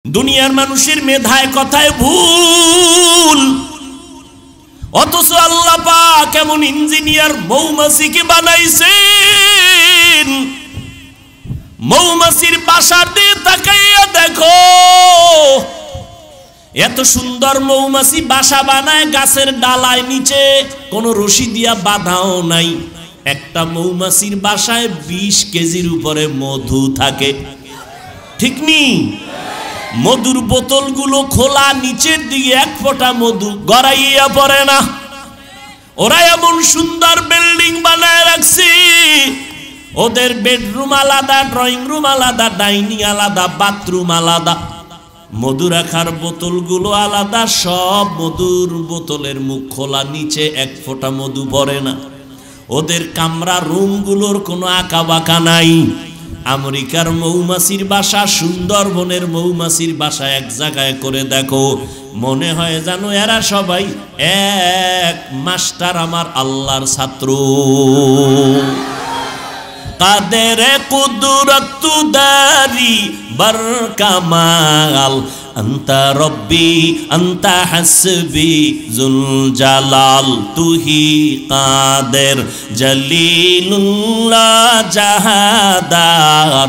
দুনিয়ার মানুষের মেধায় কথায় ভুল, অথচ আল্লাহ পাক এমন ইঞ্জিনিয়ার মৌমাছিকে বানাইছেন। মৌমাছির বাসার দিয়ে তাকাইয়া দেখো, এত সুন্দর মৌমাছি বাসা বানায় গাছের ডালায়, নিচে কোনো রশি দিয়া বাঁধাও নাই। একটা মৌমাছির বাসায় 20 কেজির উপরে মধু থাকে, ঠিক নি? মধুর বোতলগুলো খোলা, নিচের দিকে এক ফোঁটা মধু গড়াইয়া পড়ে না। ওরা এমন সুন্দর বিল্ডিং বানায় রাখছে, ওদের বেডরুম আলাদা, ড্রয়িং রুম আলাদা, ডাইনিং আলাদা, বাথরুম আলাদা, মধু রাখার বোতলগুলো আলাদা। সব মধুর বোতলের মুখ খোলা, নিচে এক ফোঁটা মধু পড়ে না। ওদের কামরা রুমগুলোর কোনো আঁকা বাঁকা নাই। আমেরিকার মৌমাছির বাসা, সুন্দরবনের মৌমাছির বাসা এক জায়গায় করে দেখো, মনে হয় জানো এরা সবাই এক মাস্টার আমার আল্লাহর ছাত্র। কাদের কুদরত দারি বরকামাল, আন্তা রব্বি আন্তা হাসবি জুল জালাল, তুহি কাদের জলিলুল্লাহ জাহাদার,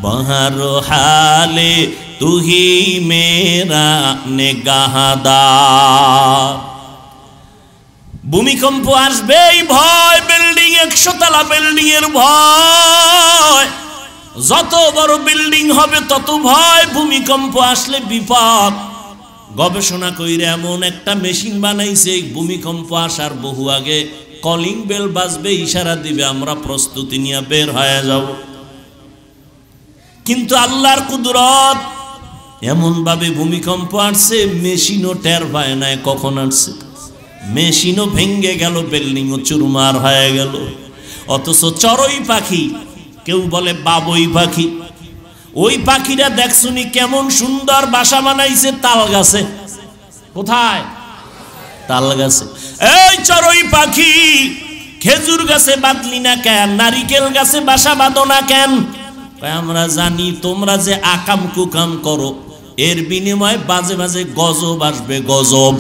বহর হালে তুহি মেরা নেগাহদার। ভূমিকম্প আসবে এই ভয়, বিল্ডিং 100 তলা বিল্ডিং এর ভয়, যত বড় বিল্ডিং হবে তত ভয়। ভূমিকম্প আসলে বিপদ। গবেষণা কইরা এমন একটা মেশিন বানাইছে, ভূমিকম্প আসার বহু আগে কলিং বেল বাজবে, ইশারা দিবে, আমরা প্রস্তুতি নিয়ে বের হয়ে যাব। কিন্তু আল্লাহর কুদরত, এমন ভাবে ভূমিকম্প আসছে মেশিনও টের পায় না কখন আসছে। মেশিনও ভেঙ্গে গেল, বিল্ডিংও চুরমার হয়ে গেল। অথচ চড়ুই পাখি, কেউ বলে বাবুই পাখি, ওই পাখিরা দেখছুনি কেমন সুন্দর বাসা বানাইছে তাল গাছে। কোথায়? তাল গাছে। এই চড়ুই পাখি, খেজুর গাছে বাঁধলি না কেন? নারিকেল গাছে বাসা বাঁধো না কেন? আমরা জানি তোমরা যে আকাম কুকাম করো, এর বিনিময়ে বাজে বাজে গজব আসবে, গজব।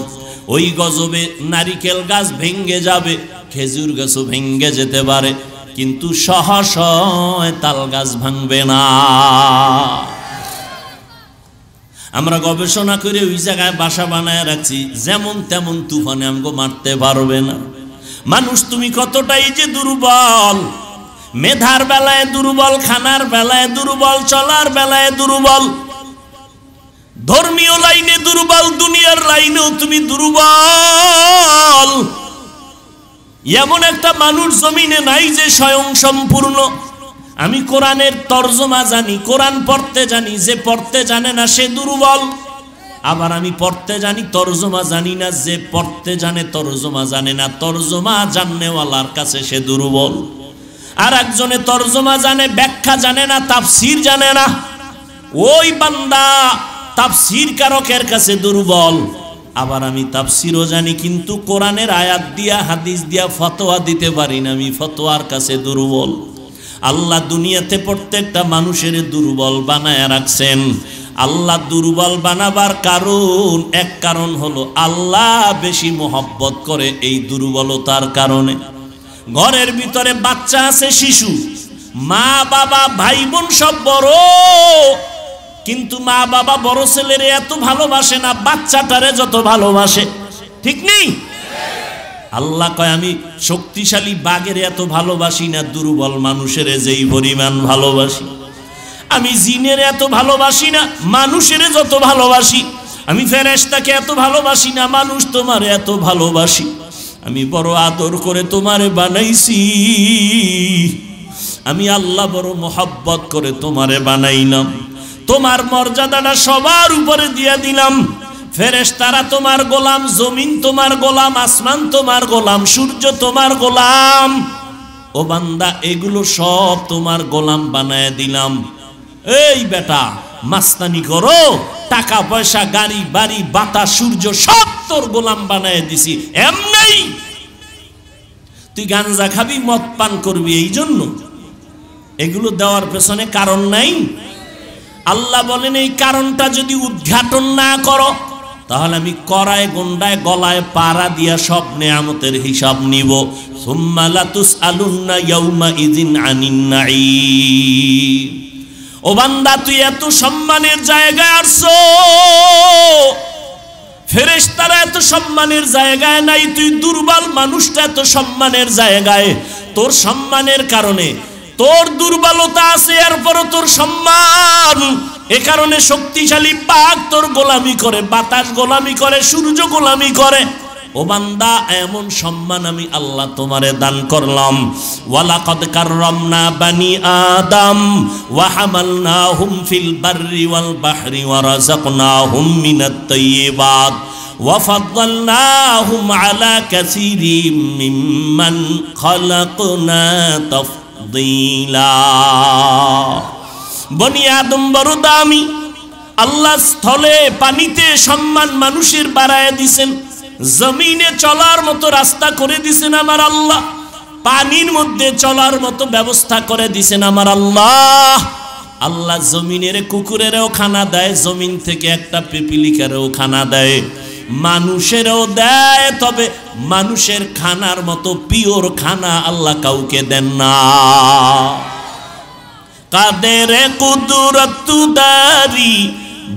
ওই গজবে নারিকেল গাছ ভেঙ্গে যাবে, খেজুর গাছও ভেঙ্গে যেতে পারে, কিন্তু সহসয় তাল গাছ ভাঙবে না। আমরা গবেষণা করে ওই জায়গায় বাসা বানায় রাখছি, যেমন তেমন তুফানে আমগো মারতে পারবে না। মানুষ তুমি কতটাই যে দুর্বল, মেধার বেলায় দুর্বল, খানার বেলায় দুর্বল, চলার বেলায় দুর্বল, ধর্মীয় লাইনে দুর্বল, দুনিয়ার লাইনেও তুমি দুর্বল। এমন একটা মানুষ জমিনে নাই যে স্বয়ং সম্পূর্ণ। আমি কোরআনের তর্জমা জানি, কোরআন পড়তে জানি, যে পড়তে জানে না সে দুর্বল। আবার আমি পড়তে জানি, তর্জমা জানি না, যে পড়তে জানে তর্জমা জানে না, তর্জমা জাননেওয়ালার কাছে সে দুর্বল। আর একজনে তর্জমা জানে, ব্যাখ্যা জানে না, তাফসীর জানে না, ওই বান্দা তাফসীর কারকের কাছে দুর্বল। আবার আমি তাফসীরও জানি, কিন্তু কোরআনের আয়াত দিয়া হাদিস দিয়া ফতোয়া দিতে পারি না, আমি ফতোয়ার কাছে দুর্বল। আল্লাহ দুনিয়াতে প্রত্যেকটা মানুষের দুর্বল বানায় রাখছেন। আল্লাহ দুর্বল বানাবার কারণ, এক কারণ হলো আল্লাহ বেশি মোহব্বত করে এই দুর্বলতার কারণে। ঘরের ভিতরে বাচ্চা আছে, শিশু, মা বাবা ভাই বোন সব বড়, কিন্তু মা বাবা বড় ছেলেরে এত ভালোবাসে না বাচ্চাটারে যত ভালোবাসে, ঠিক নেই? আল্লাহ কয় আমি শক্তিশালী বাঘের এত ভালোবাসি না, দুর্বল মানুষের যেই পরিমাণ ভালোবাসি। আমি জিনের এত ভালোবাসি না, মানুষের যত ভালোবাসি। আমি ফেরেশতাকে এত ভালোবাসি না, মানুষ তোমার এত ভালোবাসি। আমি বড় আদর করে তোমারে বানাইছি, আমি আল্লাহ বড় মোহাব্বত করে তোমারে বানাইলাম। তোমার মর্যাদাটা সবার উপরে দিয়ে দিলাম। ফেরেশতারা তোমার গোলাম, জমিন তোমার গোলাম, আসমান তোমার গোলাম, সূর্য তোমার গোলাম। ও বান্দা, এগুলো সব তোমার গোলাম বানায় দিলাম। এই বেটা, মাস্তানি করো, টাকা পয়সা, গাড়ি বাড়ি, বাতাস, সূর্য সব তোর গোলাম বানায় দিছি। এমনি তুই গাঞ্জা খাবি, মদ পান করবি, এই জন্য এগুলো দেওয়ার পেছনে কারণ নাই। আল্লাহ বলেন এই কারণটা যদি উদ্ঘাটন না করো তাহলে আমি করায় গন্ডায় গলায় পাড়া দিয়া সব নেয়ামতের হিসাব নিব। সুম্মা লাতুসআলুন্না ইয়াউমা ইযিন আনিন নাঈম। ও বান্দা, তুই এত সম্মানের জায়গায় আসছো, ফেরেশতারা এত সম্মানের জায়গায় নাই, তুই দুর্বল মানুষটা এত সম্মানের জায়গায়। তোর সম্মানের কারণে তোর দুর্বলতা আছে, এরপরও তোর সম্মান। এ কারণে শক্তিশালী বাঘ তোর গোলামি করে, বাতাস গোলামি করে, সূর্য গোলামি করে। ও বান্দা, এমন সম্মান আমি আল্লাহ তোমারে দান করলাম। ওয়ালাকাদ কাররামনা বানি আদম ওয়া হামালনাহুম ফিল বাররি ওয়াল বাহরি ওয়া রাযাকনাহুম মিনাত তাইয়্যিবাত ওয়া ফাদ্দালনাহুম আলা কাসীরিম মিম্মান খালাকনা তাফদীলা। বনি আদম বড় দামি। আল্লাহ স্থলে পানিতে সম্মান মানুষের বাড়ায় দিছেন, জমিনে চলার মতো রাস্তা করে দিছেন আমার আল্লাহ, পানির মধ্যে চলার মতো ব্যবস্থা করে দিছেন আমার আল্লাহ। আল্লাহ জমিনের কুকুরেরও খানা দেয়, জমিন থেকে একটা পিপিলিকারও খানা দেয়, মানুষেরও দেয়। তবে মানুষের খানার মতো পিওর খানা আল্লাহ কাউকে দেন না। কাদের কুদরতুদারি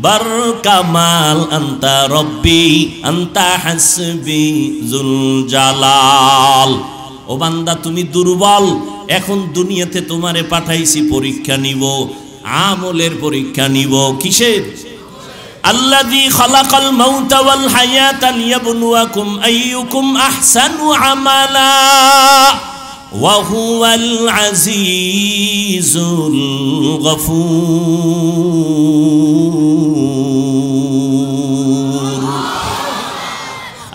বার কামাল আন্তা রব্বি আন্তা হাসবি জুল জালাল। ও বান্দা, তুমি দুর্বল, এখন দুনিয়াতে তোমারে পাঠাইছি পরীক্ষা নিব, আমলের পরীক্ষা নিব। কিসের? আল্লাযী খালাকাল মাউতা ওয়াল হায়াতা লিয়াবলুয়াকুম আইয়ুকুম আহসানু আমালা ওয়া হুয়াল আজিজুল গফুর।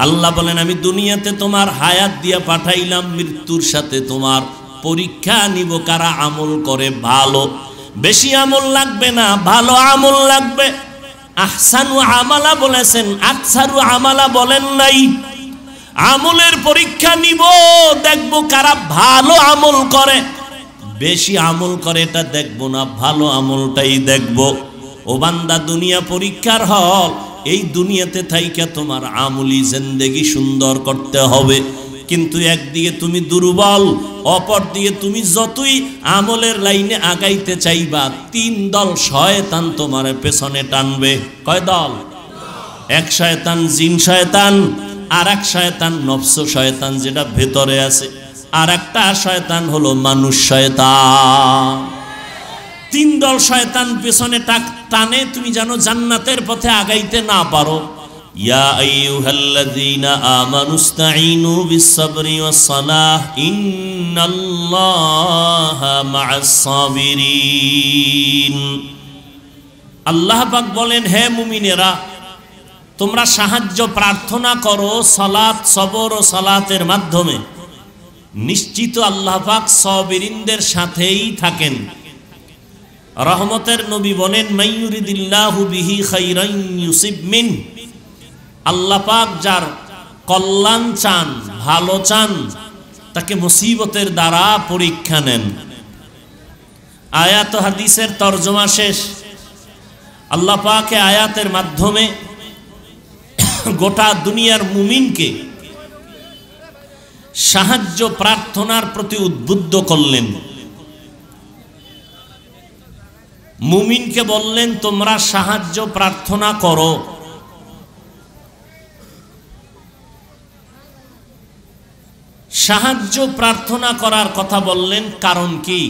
আল্লাহ বলেন, আমি দুনিয়াতে তোমার হায়াত দিয়া পাঠাইলাম, মৃত্যুর সাথে তোমার পরীক্ষা নিব কারা আমল করে ভালো। বেশি আমল লাগবে না, ভালো আমল লাগবে। আহসানু আমালা বলেছেন, আকসারু আমালা বলেন নাই। আমলের পরীক্ষা নিব, দেখবো কারা ভালো আমল করে। বেশি আমল করে এটা দেখবো না, ভালো আমলটাই দেখবো। ও বান্দা, দুনিয়া পরীক্ষার হল। এই দুনিয়াতে থাইকা তোমার আমলি জিন্দেগি সুন্দর করতে হবে। কিন্তু একদিকে তুমি দুর্বল, অপর দিকে তুমি যতই আমলের লাইনে আগাইতে চাইবা, তিন দল শয়তান তোমার পেছনে টানবে। কয় দল? এক শয়তান জিন শয়তান, আর এক শয়তান নফস শয়তান যেটা ভেতরে আছে, আর একটা শয়তান হলো মানুষ শয়তান। তিন দল শয়তান পেছনে টানে, তুমি জানো জান্নাতের পথে আগাইতে না পারো। ইয়া আইয়ুহাল্লাযীনা আমানুস্তাঈনু বিস-সাবরি ওয়াস-সালাহ ইন্নাল্লাহা মা'আস-সাবিরিন। আল্লাহ পাক বলেন, হে মুমিনেরা, তোমরা সাহায্য প্রার্থনা করো সালাত, সবর ও সালাতের মাধ্যমে। নিশ্চিত আল্লাহ পাক সাবিরিনদের সাথেই থাকেন। রহমতের নবী বলেন, মাইয়ুরিদিল্লাহু বিহি খাইরান ইউসিব মিন। আল্লাহ পাক যার কল্যাণ চান, ভালো চান, তাকে মুসিবতের দ্বারা পরীক্ষা নেন। আয়াত হাদিসের তরজমা শেষ। আল্লাহ পাকে আয়াতের মাধ্যমে গোটা দুনিয়ার মুমিনকে সাহায্য প্রার্থনার প্রতি উদ্বুদ্ধ করলেন। মুমিনকে বললেন, তোমরা সাহায্য প্রার্থনা করো। সাহায্য প্রার্থনা করার কথা বললেন, কারণ কি?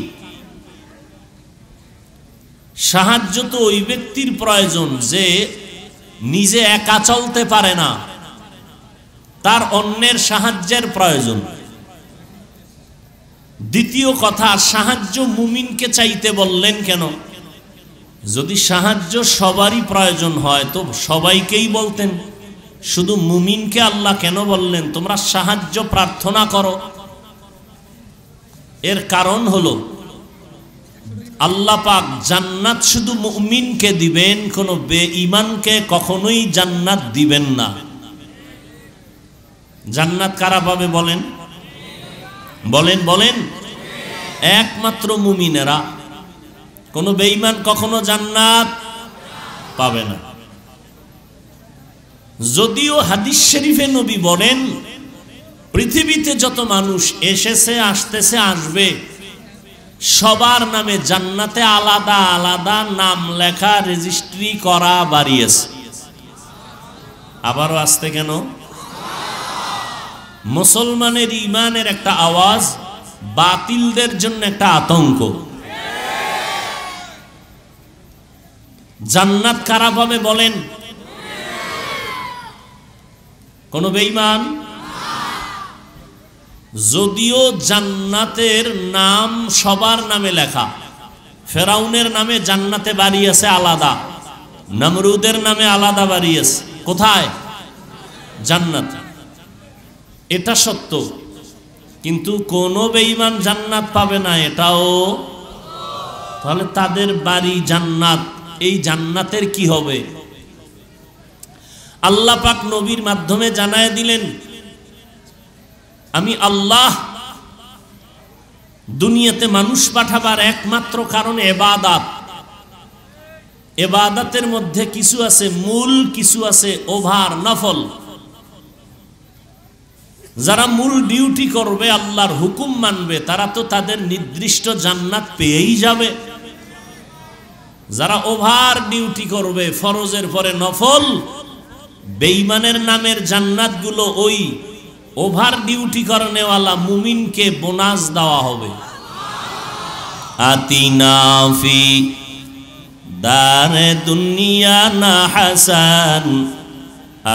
সাহায্য তো ওই ব্যক্তির প্রয়োজন যে নিজে একা চলতে পারে না, তার অন্যের সাহায্যের প্রয়োজন। দ্বিতীয় কথা, সাহায্য মুমিনকে চাইতে বললেন কেন? যদি সাহায্য সবারই প্রয়োজন হয় তো সবাইকেই বলতেন, শুধু মুমিনকে আল্লাহ কেন বললেন তোমরা সাহায্য প্রার্থনা করো? এর কারণ হলো আল্লাহ পাক জান্নাত শুধু মুমিনকে দিবেন, কোনো বেঈমানকে কখনোই জান্নাত দিবেন না। জান্নাত কারা পাবে বলেন? বলেন বলেন। একমাত্র মুমিনেরা। কোনো বেঈমান কখনো জান্নাত পাবে না। যদিও হাদিস শরীফে নবী বলেন পৃথিবীতে যত মানুষ এসেছে, আসতেছে, আসবে, সবার নামে জান্নাতে আলাদা আলাদা নাম লেখা, রেজিস্ট্রি করা বাড়িয়েছে। আবারও আসতে কেন? মুসলমানের ঈমানের একটা আওয়াজ, বাতিলদের জন্য একটা আতঙ্ক। জান্নাত কারা পাবে বলেন? কোন বেঈমান? যদিও জান্নাতের নাম সবার নামে লেখা, ফেরাউনের নামে জান্নাতে বাড়ি আছে আলাদা, নমরুদের নামে আলাদা বাড়ি আছে। কোথায়? জান্নাত। এটা সত্য, কিন্তু কোন বেঈমান জান্নাত পাবে না এটাও। তাহলে তাদের বাড়ি জান্নাত, এই জান্নাতের কি হবে? আল্লাহ পাক নবীর মাধ্যমে জানায় দিলেন, আমি আল্লাহ দুনিয়াতে মানুষ পাঠাবার একমাত্র কারণ ইবাদত। ইবাদতের মধ্যে কিছু আছে মূল, কিছু আছে ওভার, নফল। যারা মূল ডিউটি করবে, আল্লাহর হুকুম মানবে, তারা তো তাদের নির্দিষ্ট জান্নাত পেয়েই যাবে। যারা ওভার ডিউটি করবে, ফরজের পরে নফল, বেঈমানের নামের জান্নাতগুলো ওই ওভার ডিউটি করনেওয়ালা মুমিনকে বোনাস দেওয়া হবে। আতিনা ফি দারে দুনিয়া না হাসান,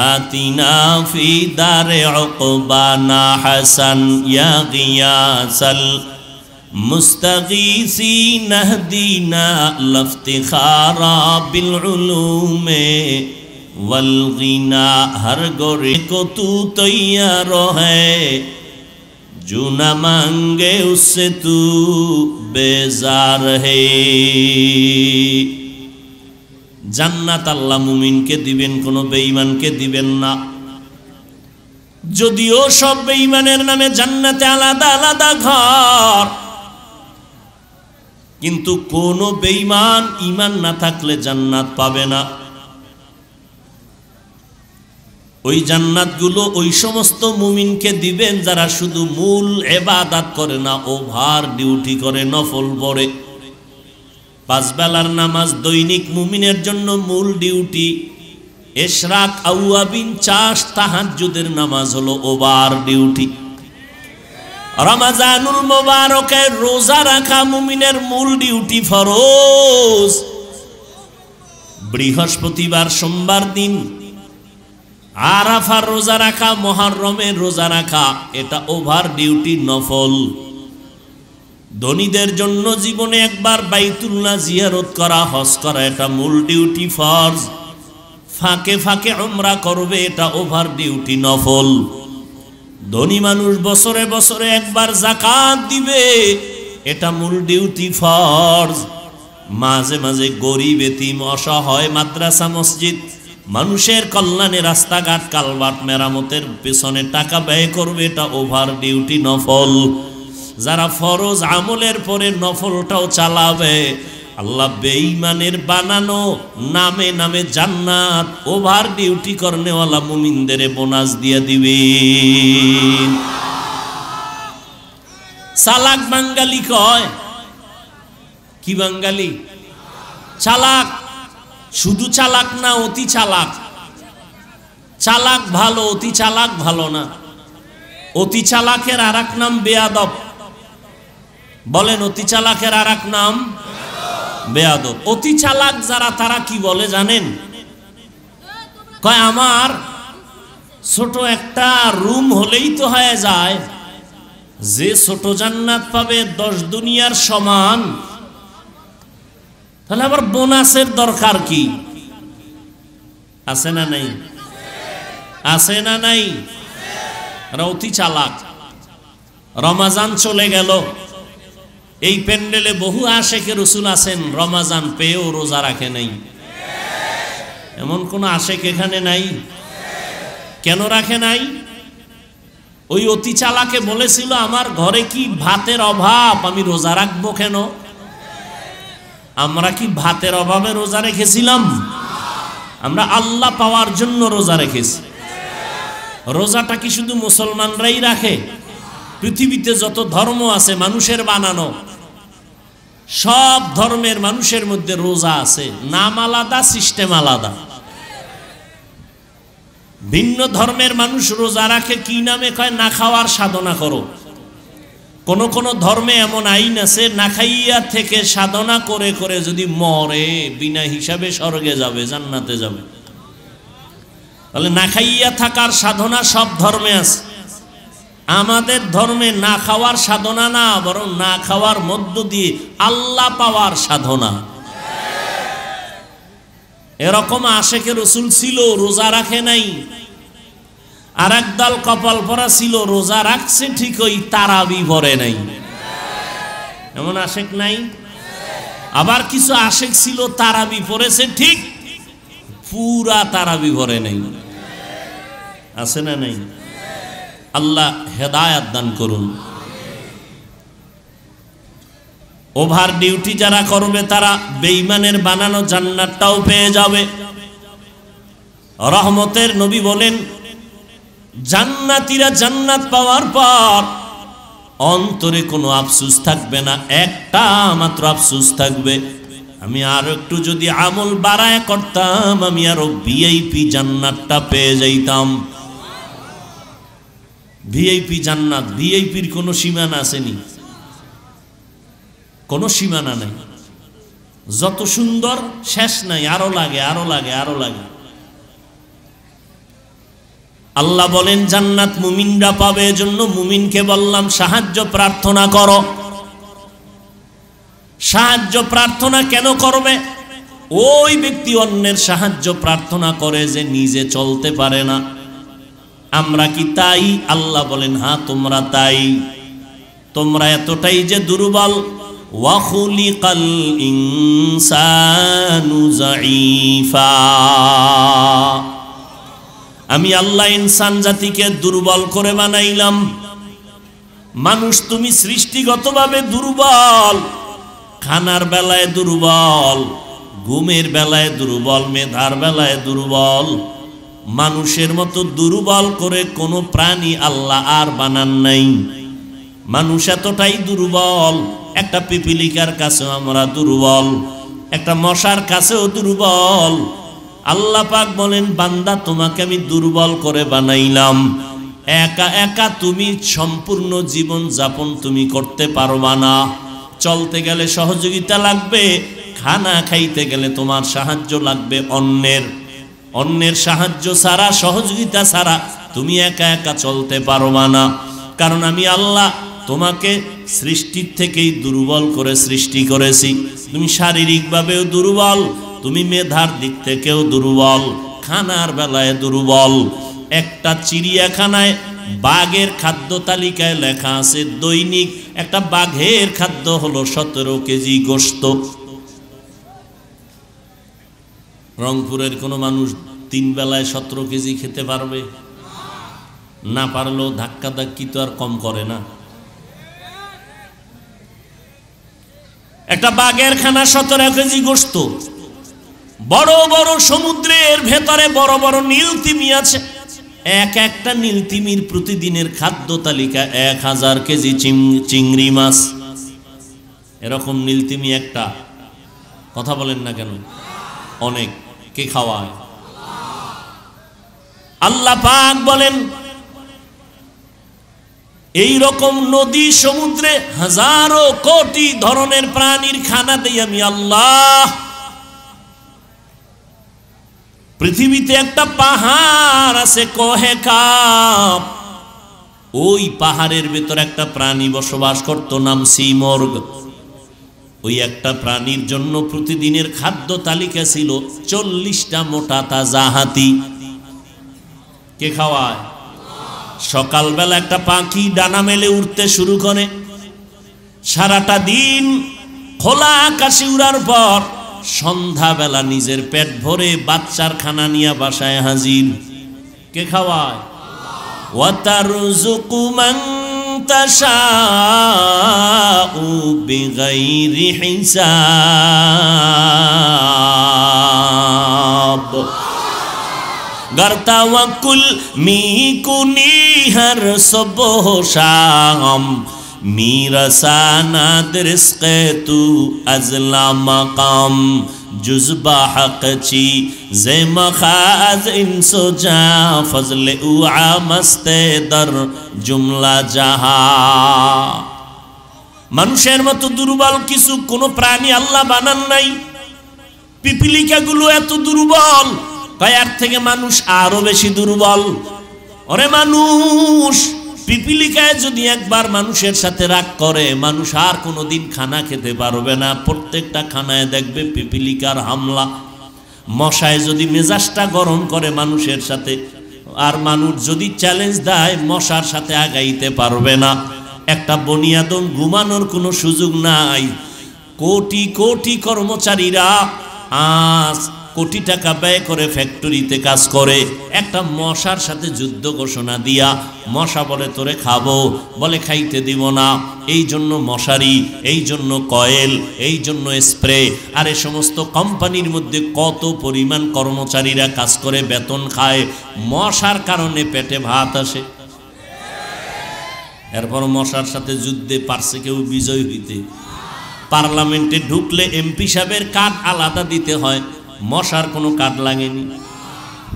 আতিনা ফি দারে উকবা না হাসান, ইয়া গিয়াসাল মুস্তাগীসিন আহদিনা লফতিখারা বিল উলুমে वल गिना, हर गोरे को तू तैयार है, जो न मांगे उससे तू बेजार है। জান্নাত আল্লাহ মুমিনকে দিবেন, কোনো বেঈমানকে দিবেন না। যদিও সব বেঈমানের নামে জান্নাতে আলাদা আলাদা ঘর, কিন্তু কোন বেঈমান ঈমান না থাকলে জান্নাত পাবে না। ওই জান্নাতগুলো ওই সমস্ত মুমিনকে দিবেন যারা শুধু মূল ইবাদত করে না, ওভার ডিউটি করে, নফল পড়ে। 5 বেলার নামাজ দৈনিক মুমিনের জন্য মূল ডিউটি। ইশরাক, আওয়াবিন, চাষ, তাহাজ্জুদের নামাজ হলো ওভার ডিউটি। রমজানুল মুবারকে রোজা রাখা মুমিনের মূল ডিউটি, ফরজ। বৃহস্পতিবার, সোমবার দিন আরাফার রোজা রাখা, মুহররমের রোজা রাখা, এটা ওভার ডিউটি, নফল। ধনীদের জন্য জীবনে একবার বাইতুল্লাহ জিয়ারত করা, হজ করা, এটা মূল ডিউটি, ফরজ। ফাঁকে ফাঁকে উমরা করবে, এটা ওভার ডিউটি, নফল। ধনী মানুষ বছরে বছরে একবার যাকাত দিবে, এটা মূল ডিউটি, ফরজ। মাঝে মাঝে গরিব, এতিম, অসহায়, মাদ্রাসা, মসজিদ, মানুষের কল্যাণে রাস্তাঘাট, কালভার্ট মেরামতের পেছনে টাকা ব্যয় করবে, এটা ওভার ডিউটি, নফল। যারা ফরজ আমলের পরে নফলটাও চালাবে, আল্লাহ বেঈমানের বানানো নামে নামে জান্নাত ওভার ডিউটি করনেওয়ালা মুমিনদের বোনাস দিয়ে দিবে। চালাক বাঙালি কয়, কি বাঙালি? চালাক। শুধু চালাক না, অতি চালাক। চালাক ভালো, অতি চালাক ভালো না। অতি চালাকের আর এক নাম বেয়াদব। বলেন, অতি চালাকের আর এক নাম বেয়াদব। অতি চালাক যারা, তারা কি বলে জানেন? কয় আমার ছোট একটা রুম হলেই তো হয়ে যায়, যে ছোট জান্নাত পাবে 10 দুনিয়ার সমান, তাহলে আবার বোনাসের দরকার কি? আছে না নাই? আছে না নাই? অতি চালাক। রমাজান চলে গেল, এই প্যান্ডেলে বহু আশেকে রসুল আছেন, রমাজান পেয়েও রোজা রাখে নাই। এমন কোন আশেক এখানে নাই? কেন রাখে নাই? ওই অতি চালাকে বলেছিল, আমার ঘরে কি ভাতের অভাব, আমি রোজা রাখবো কেন? আমরা কি ভাতের অভাবে রোজা রেখেছিলাম? আমরা আল্লাহ পাওয়ার জন্য রোজা রেখেছি। রোজাটা কি শুধু মুসলমানরাই রাখে? পৃথিবীতে যত ধর্ম আছে মানুষের বানানো, সব ধর্মের মানুষের মধ্যে রোজা আছে, নাম আলাদা, সিস্টেম আলাদা। ভিন্ন ধর্মের মানুষ রোজা রাখে কি নামে? কয় না খাওয়ার সাধনা করো। কোন কোন ধর্মে এমন আইন আছে, না খাইয়া থেকে সাধনা করে করে যদি মরে বিনা হিসাবে স্বর্গে যাবে, জান্নাতে যাবে। তাহলে না খাইয়া থাকার সাধনা সব ধর্মে আছে। আমাদের ধর্মে না খাওয়ার সাধনা না, বরং না খাওয়ার মধ্য দিয়ে আল্লাহ পাওয়ার সাধনা। এরকম আশেকে রসুল ছিল, রোজা রাখে নাই। আর একদল কপাল পরা ছিল, রোজা রাখছে ঠিকই, তারাবি পড়ে নাই। এমন আশেক নাই? আবার কিছু আশেক ছিল, তারাবি পড়েছে ঠিক, পুরা তারাবি পড়ে নাই। আছে না নাই? আল্লাহ হেদায়াত দান করুন। ওভার ডিউটি যারা করবে তারা বেঈমানের বানানো জান্নাতটাও পেয়ে যাবে। রহমতের নবী বলেন, জান্নাতীরা জান্নাত পাওয়ার পর অন্তরে কোনো আফসোস থাকবে না, একটা মাত্র আফসোস থাকবে, আমি আরো একটু যদি আমল বাড়ায় করতাম, আমি আরো ভিআইপি জান্নাতটা পেয়ে যাইতাম। ভিআইপি জান্নাত, ভিআইপির কোনো সীমানা আসেনি, কোনো সীমানা নাই। যত সুন্দর শেষ নাই, আরো লাগে, আরো লাগে, আরো লাগে। আল্লাহ বলেন জান্নাত মুমিনরা পাবে, এজন্য মুমিনকে বললাম সাহায্য প্রার্থনা করো। সাহায্য প্রার্থনা কেন করবে? ওই ব্যক্তি অন্যের সাহায্য প্রার্থনা করে যে নিজে চলতে পারে না। আমরা কি তাই? আল্লাহ বলেন হ্যাঁ, তোমরা তাই। তোমরা এতটাই যে দুর্বল। ওয়া খুলিকাল ইনসানু যায়ীফা, আমি আল্লাহ ইনসান জাতিকে দুর্বল করে বানাইলাম। মানুষ তুমি সৃষ্টিগতভাবে দুর্বল, খানার বেলায় দুর্বল, ঘুমের বেলায় দুর্বল, মেধার বেলায় দুর্বল। মানুষের মতো দুর্বল করে কোনো প্রাণী আল্লাহ আর বানান নাই। মানুষ এতটাই দুর্বল, একটা পিপিলিকার কাছেও আমরা দুর্বল, একটা মশার কাছেও দুর্বল। আল্লাহ পাক বলেন বান্দা তোমাকে আমি দুর্বল করে বানাইলাম। একা একা তুমি সম্পূর্ণ জীবন যাপন তুমি করতে পারবা না। চলতে গেলে সহযোগিতা লাগবে, খানা খাইতে গেলে তোমার সাহায্য লাগবে অন্যের। অন্যের সাহায্য ছাড়া, সহযোগিতা ছাড়া তুমি একা একা চলতে পারবা না। কারণ আমি আল্লাহ তোমাকে সৃষ্টির থেকেই দুর্বল করে সৃষ্টি করেছি। তুমি শারীরিকভাবেও দুর্বল, তুমি মেধার দিক থেকেও দুর্বল, খানার বেলায় দুর্বল। একটা চিড়িয়াখানায় বাঘের খাদ্য তালিকায় লেখা আছে দৈনিক একটা বাঘের খাদ্য হলো 17 কেজি গোশত। রংপুরের কোনো মানুষ 3 বেলায় 17 কেজি খেতে পারবে? না পারলেও ধাক্কা ধাক্কি তো আর কম করে না। একটা বাঘের খানা 17 কেজি গোশত। বড় বড় সমুদ্রের ভেতরে বড় বড় নীলতিমি আছে, এক একটা নীলতিমির প্রতিদিনের খাদ্য তালিকা 1000 কেজি চিংড়ি মাছ। এরকম নীলতিমি একটা, কথা বলেন না কেন? অনেক। কে খাওয়ায়? আল্লাহ পাক বলেন এই রকম নদী সমুদ্রে হাজারো কোটি ধরনের প্রাণীর খানা দেই আমি আল্লাহ। পৃথিবীতে একটা পাহাড় আছে কোহে কাপ, ওই পাহাড়ের ভেতর একটা প্রাণী বসবাস করত, নাম সিমর্গ। ওই একটা প্রাণীর জন্য প্রতিদিনের খাদ্য তালিকা ছিল 40টা মোটা তাজা হাতি। কে খাওয়ায়? সকালবেলা একটা পাখি ডানা মেলে উঠতে শুরু করে, সারাটা দিন খোলা আকাশে উড়ার পর সন্ধ্যাবেলা নিজের পেট ভরে বাচ্চার খানা নিয়ে বাসায় হাজির। কে খাওয়ায়? ওয়াতারযুকু মান তাশাউ বিগাইরি হিসাব गर तवक्कुल मी कुनी हर सुबह शाम मीरसाना रिज़्क़े तू अज़ला मकाम जुज़बा हक़ची ज़े मखाज़ इंसो जा फज़ले उआ मस्ते दर जुमला जहा মানুষের মতো দুর্বল কিছু কোনো প্রাণী আল্লাহ বানান নাই পিপিলিকাগুলো এত দুর্বল কয়ার থেকে মানুষ আরো বেশি দুর্বল ওরে মানুষ পিপিলিকায় যদি একবার মানুষের সাথে রাগ করে মানুষ আর কোনোদিন খানা খেতে পারবে না প্রত্যেকটা খানায় দেখবে পিপিলিকার হামলা মশায় যদি মেজাজটা গরম করে মানুষের সাথে আর মানুষ যদি চ্যালেঞ্জ দেয় মশার সাথে আগাইতে পারবে না একটা বনিয়াদম ঘুমানোর কোনো সুযোগ নাই কোটি কোটি কর্মচারীরা আজ কোটি টাকা ব্যয় করে ফ্যাক্টরিতে কাজ করে একটা মশার সাথে যুদ্ধ ঘোষণা দিয়া মশা বলে তোরে খাবো বলে খাইতে দিব না এই জন্য মশারি এই জন্য কয়েল এই জন্য স্প্রে আর এই সমস্ত কোম্পানির মধ্যে কত পরিমাণ কর্মচারীরা কাজ করে বেতন খায় মশার কারণে পেটে ভাত আসে এরপর মশার সাথে যুদ্ধে পারছে কেউ বিজয় হইতে পার্লামেন্টে ঢুকলে এমপি সাহেবের কার্ড আলাদা দিতে হয় মশার কোনো কার্ড লাগেনি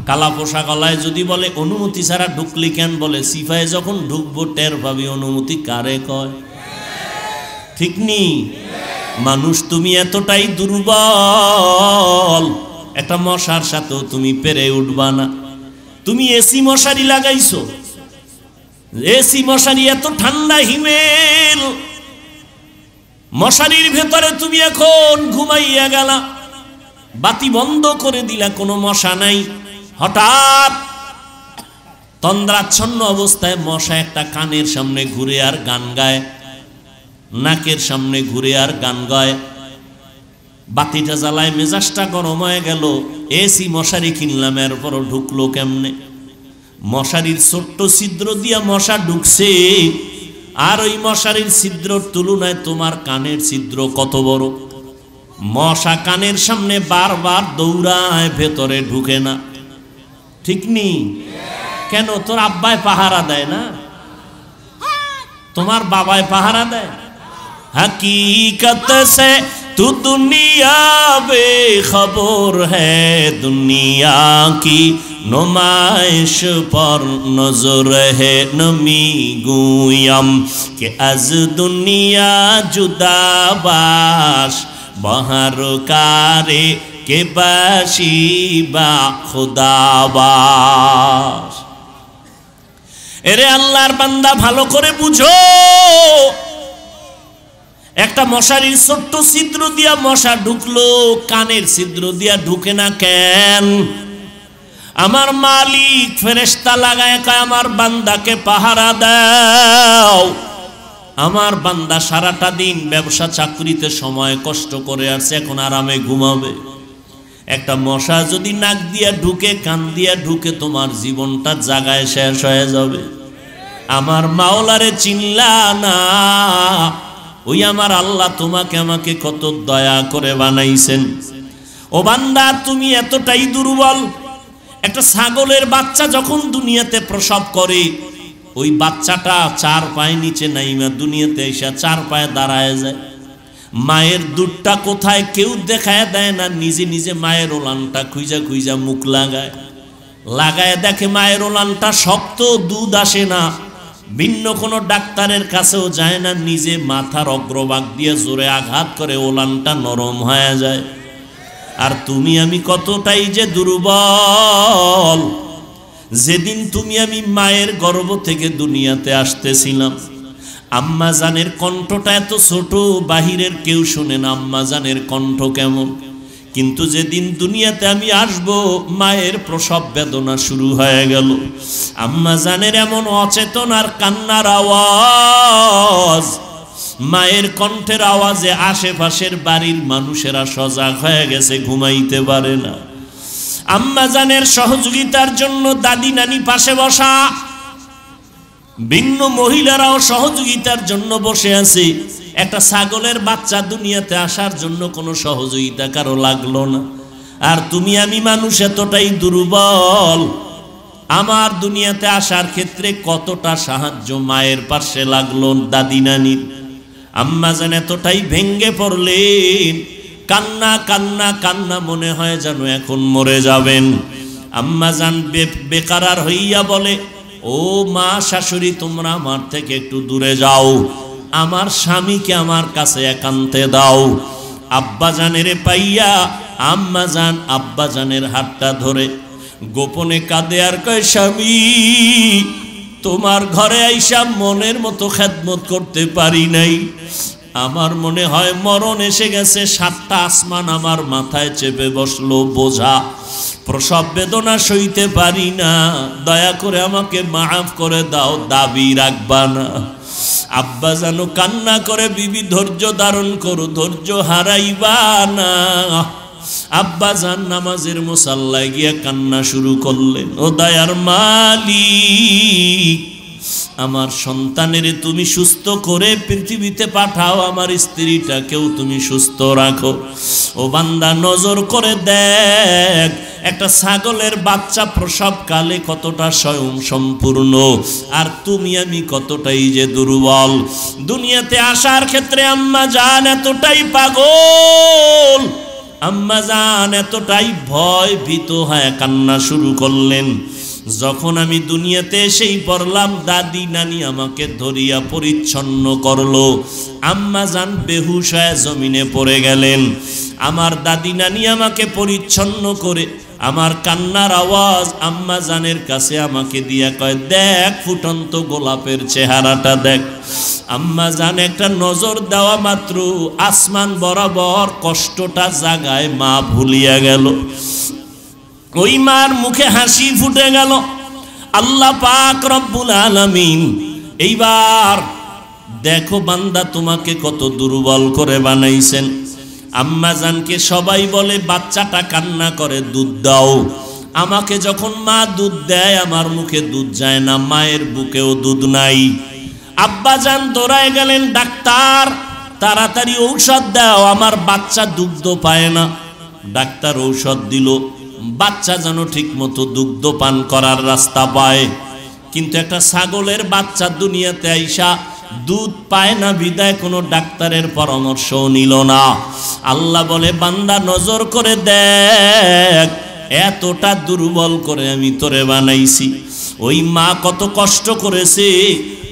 কালা পোশাক গলায় যদি বলে অনুমতি ছাড়া ঢুকলি কেন বলে সিফায় যখন ঢুকবো টের পাবি অনুমতি কারে কয় ঠিক নি মানুষ তুমি এতটাই দুর্বল একটা মশার সাথেও তুমি পেরে উঠবা না তুমি এসি মশারি লাগাইছো এসি মশারি এত ঠান্ডা হিমেল মশারির ভেতরে তুমি এখন ঘুমাইয়া গেলা বাতি বন্ধ করে দিলা কোনো মশা নাই হঠাৎ তন্দ্রাচ্ছন্ন অবস্থায় মশা একটা কানের সামনে ঘুরে আর গান গায় নাকের সামনে ঘুরে আর গান গায় বাতিটা জ্বালায় মেজাজটা গরম হয়ে গেল এসি মশারি কিনলাম এরপরও ঢুকলো কেমনে মশারির ছোট্ট ছিদ্র দিয়া মশা ঢুকছে আর ওই মশারির ছিদ্রর তুলনায় তোমার কানের ছিদ্র কত বড় মশা কানের সামনে বারবার দৌড়ায় ভেতরে ঢুকে না ঠিক নি কেন তোর আব্বায় পাহারা দেয় না তোমার বাবায় পাহারা দেয় हकीकत से तू दुनिया बेखबर है दुनिया की नुमाइश पर नजर है नमी गुयम के अज दुनिया जुदा बाश बहर कारे के बाशी बा खुदाबाश एरे अल्लाहर बंदा भालो करे बुझो একটা মশারির ছোট্ট ছিদ্র দিয়া মশা ঢুকলো কানের ছিদ্র দিয়া ঢুকে না কেন আমার মালিক ফেরেশতা লাগায় কয় আমার বান্দাকে পাহারা দাও আমার বান্দা সারাটা দিন ব্যবসা চাকরিতে সময় কষ্ট করে আসছে এখন আরামে ঘুমাবে একটা মশা যদি নাক দিয়া ঢুকে কান দিয়া ঢুকে তোমার জীবনটা জায়গায় শেষ হয়ে যাবে আমার মাওলারে চিনলা না ওই আমার আল্লাহ তোমাকে আমাকে কত দয়া করে বানাইছেন ও বান্দা তুমি এতটাই দুর্বল একটা ছাগলের বাচ্চা যখন দুনিয়াতে প্রসব করে ওই বাচ্চাটা চার পায়ে নিচে নাইমা দুনিয়াতে এসে চার পায়ে দাঁড়ায় যায় মায়ের দুধটা কোথায় কেউ দেখায় দেয় না নিজে নিজে মায়ের ওলানটা খুঁজা খুঁজা মুখ লাগায় দেখে মায়ের ওলানটা শক্ত দুধ আসে না ভিন্ন কোনো ডাক্তারের কাছেও যায় না নিজে মাথার অগ্রভাগ দিয়ে জোরে আঘাত করে ওলানটা নরম হয়ে যায় আর তুমি আমি কতটাই যে দুর্বল যেদিন তুমি আমি মায়ের গর্ভ থেকে দুনিয়াতে আসতেছিলাম আম্মা জানের কণ্ঠটা এত ছোট বাহিরের কেউ শুনে না আম্মা জানের কণ্ঠ কেমন কিন্তু যেদিন দুনিয়াতে আমি আসব মায়ের প্রসব বেদনা শুরু হয়ে গেল আম্মা জানের এমন অচেতন আর কান্নার আওয়াজ মায়ের কণ্ঠের আওয়াজে আশেপাশের বাড়ির মানুষেরা সজাগ হয়ে গেছে ঘুমাইতে পারে না আম্মা জানের সহযোগিতার জন্য দাদি নানি পাশে বসা ভিন্ন মহিলারাও সহযোগিতার জন্য বসে আছে। একটা ছাগলের বাচ্চা দুনিয়াতে আসার জন্য কোনো সহযোগিতা কারো লাগলো না। আর তুমি আমি মানুষ এতটাই দুর্বল, আমার দুনিয়াতে আসার ক্ষেত্রে কতটা সাহায্য মায়ের পাশে লাগলো, দাদি নানির। আম্মাজান এতটাই ভেঙ্গে পড়লেন, কান্না কান্না কান্না, মনে হয় যেন এখন মরে যাবেন। আম্মাজান বেকারার হইয়া বলে, ও মা শাশুড়ি, তোমরা আমার থেকে একটু দূরে যাও, আমার স্বামীকে আমার কাছে একান্তে দাও। আব্বাজানের পাইয়া আম্মাজান আব্বাজানের হাতটা ধরে গোপনে কাঁদে আর কয়, স্বামী তোমার ঘরে আইসা মনের মতো খেদমত করতে পারি নাই, আমার মনে হয় মরণ এসে গেছে। 7টা আসমান আমার মাথায় চেপে বসলো বোঝা, প্রসব বেদনা সইতে পারি না, দয়া করে আমাকে মাফ করে দাও, দাবি রাখবা না। আব্বা জানো কান্না করে, বিবি ধৈর্য ধারণ করো, ধৈর্য হারাইবা না। আব্বা জান নামাজের মুসাল্লায় গিয়া কান্না শুরু করলেন, ও দয়ার মালিক, আমার সন্তানের তুমি সুস্থ করে পৃথিবীতে পাঠাও, আমার স্ত্রীটাকেও তুমি সুস্থ রাখো। ও বান্দা নজর করে দেখ, একটা ছাগলের বাচ্চা প্রসবকালে কতটা স্বয়ং সম্পূর্ণ, আর তুমি আমি কতটাই যে দুর্বল। দুনিয়াতে আসার ক্ষেত্রে আম্মা জান এতটাই পাগল, আম্মা জান এতটাই ভয় ভীত হয়ে কান্না শুরু করলেন। যখন আমি দুনিয়াতে এসেই পড়লাম, দাদি নানি আমাকে ধরিয়া পরিচ্ছন্ন করলো, আম্মা জান বেহুশ হয়ে জমিনে পড়ে গেলেন। আমার দাদি নানি আমাকে পরিচ্ছন্ন করে আমার কান্নার আওয়াজ আম্মা জানের কাছে আমাকে দিয়া কয়, দেখ ফুটন্ত গোলাপের চেহারাটা দেখ। আম্মা জান একটা নজর দেওয়া মাত্র আসমান বরাবর কষ্টটা জাগায় মা ভুলিয়া গেল। ওই মার মুখে হাসি ফুটে গেল। আল্লাহ পাক রব্বুল আলামিন এইবার দেখো বান্দা তোমাকে কত দুর্বল করে বানাইছেন। আম্মা জানকে সবাই বলে, বাচ্চাটা কান্না করে, দুধ দাও। আমাকে যখন মা দুধ দেয়, আমার মুখে দুধ যায় না, মায়ের বুকেও দুধ নাই। আব্বা জান দৌড়ায় গেলেন, ডাক্তার তাড়াতাড়ি ঔষধ দাও, আমার বাচ্চা দুগ্ধ পায় না। ডাক্তার ঔষধ দিল, বাচ্চা যেন ঠিক মতো দুগ্ধ পান করার রাস্তা পায়। কিন্তু একটা ছাগলের বাচ্চা দুনিয়াতে আইসা দুধ পায় না বিদায় কোনো ডাক্তারের পরামর্শ নিল না। আল্লাহ বলে, বান্দা নজর করে দেখ, এতটা দুর্বল করে আমি তোরে বানাইছি। ওই মা কত কষ্ট করেছে,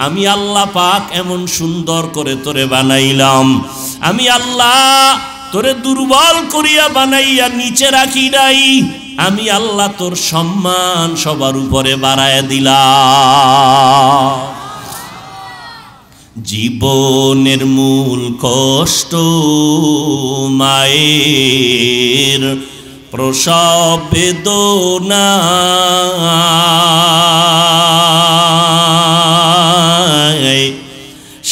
আমি আল্লাহ পাক এমন সুন্দর করে তোরে বানাইলাম। আমি আল্লাহ তোরে দুর্বল করিয়া বানাইয়া নিচে রাখি নাই, আমি আল্লাহ তোর সম্মান সবার উপরে বাড়ায় দিলাম। জীবনের মূল কষ্ট মায়ের প্রসব বেদনা,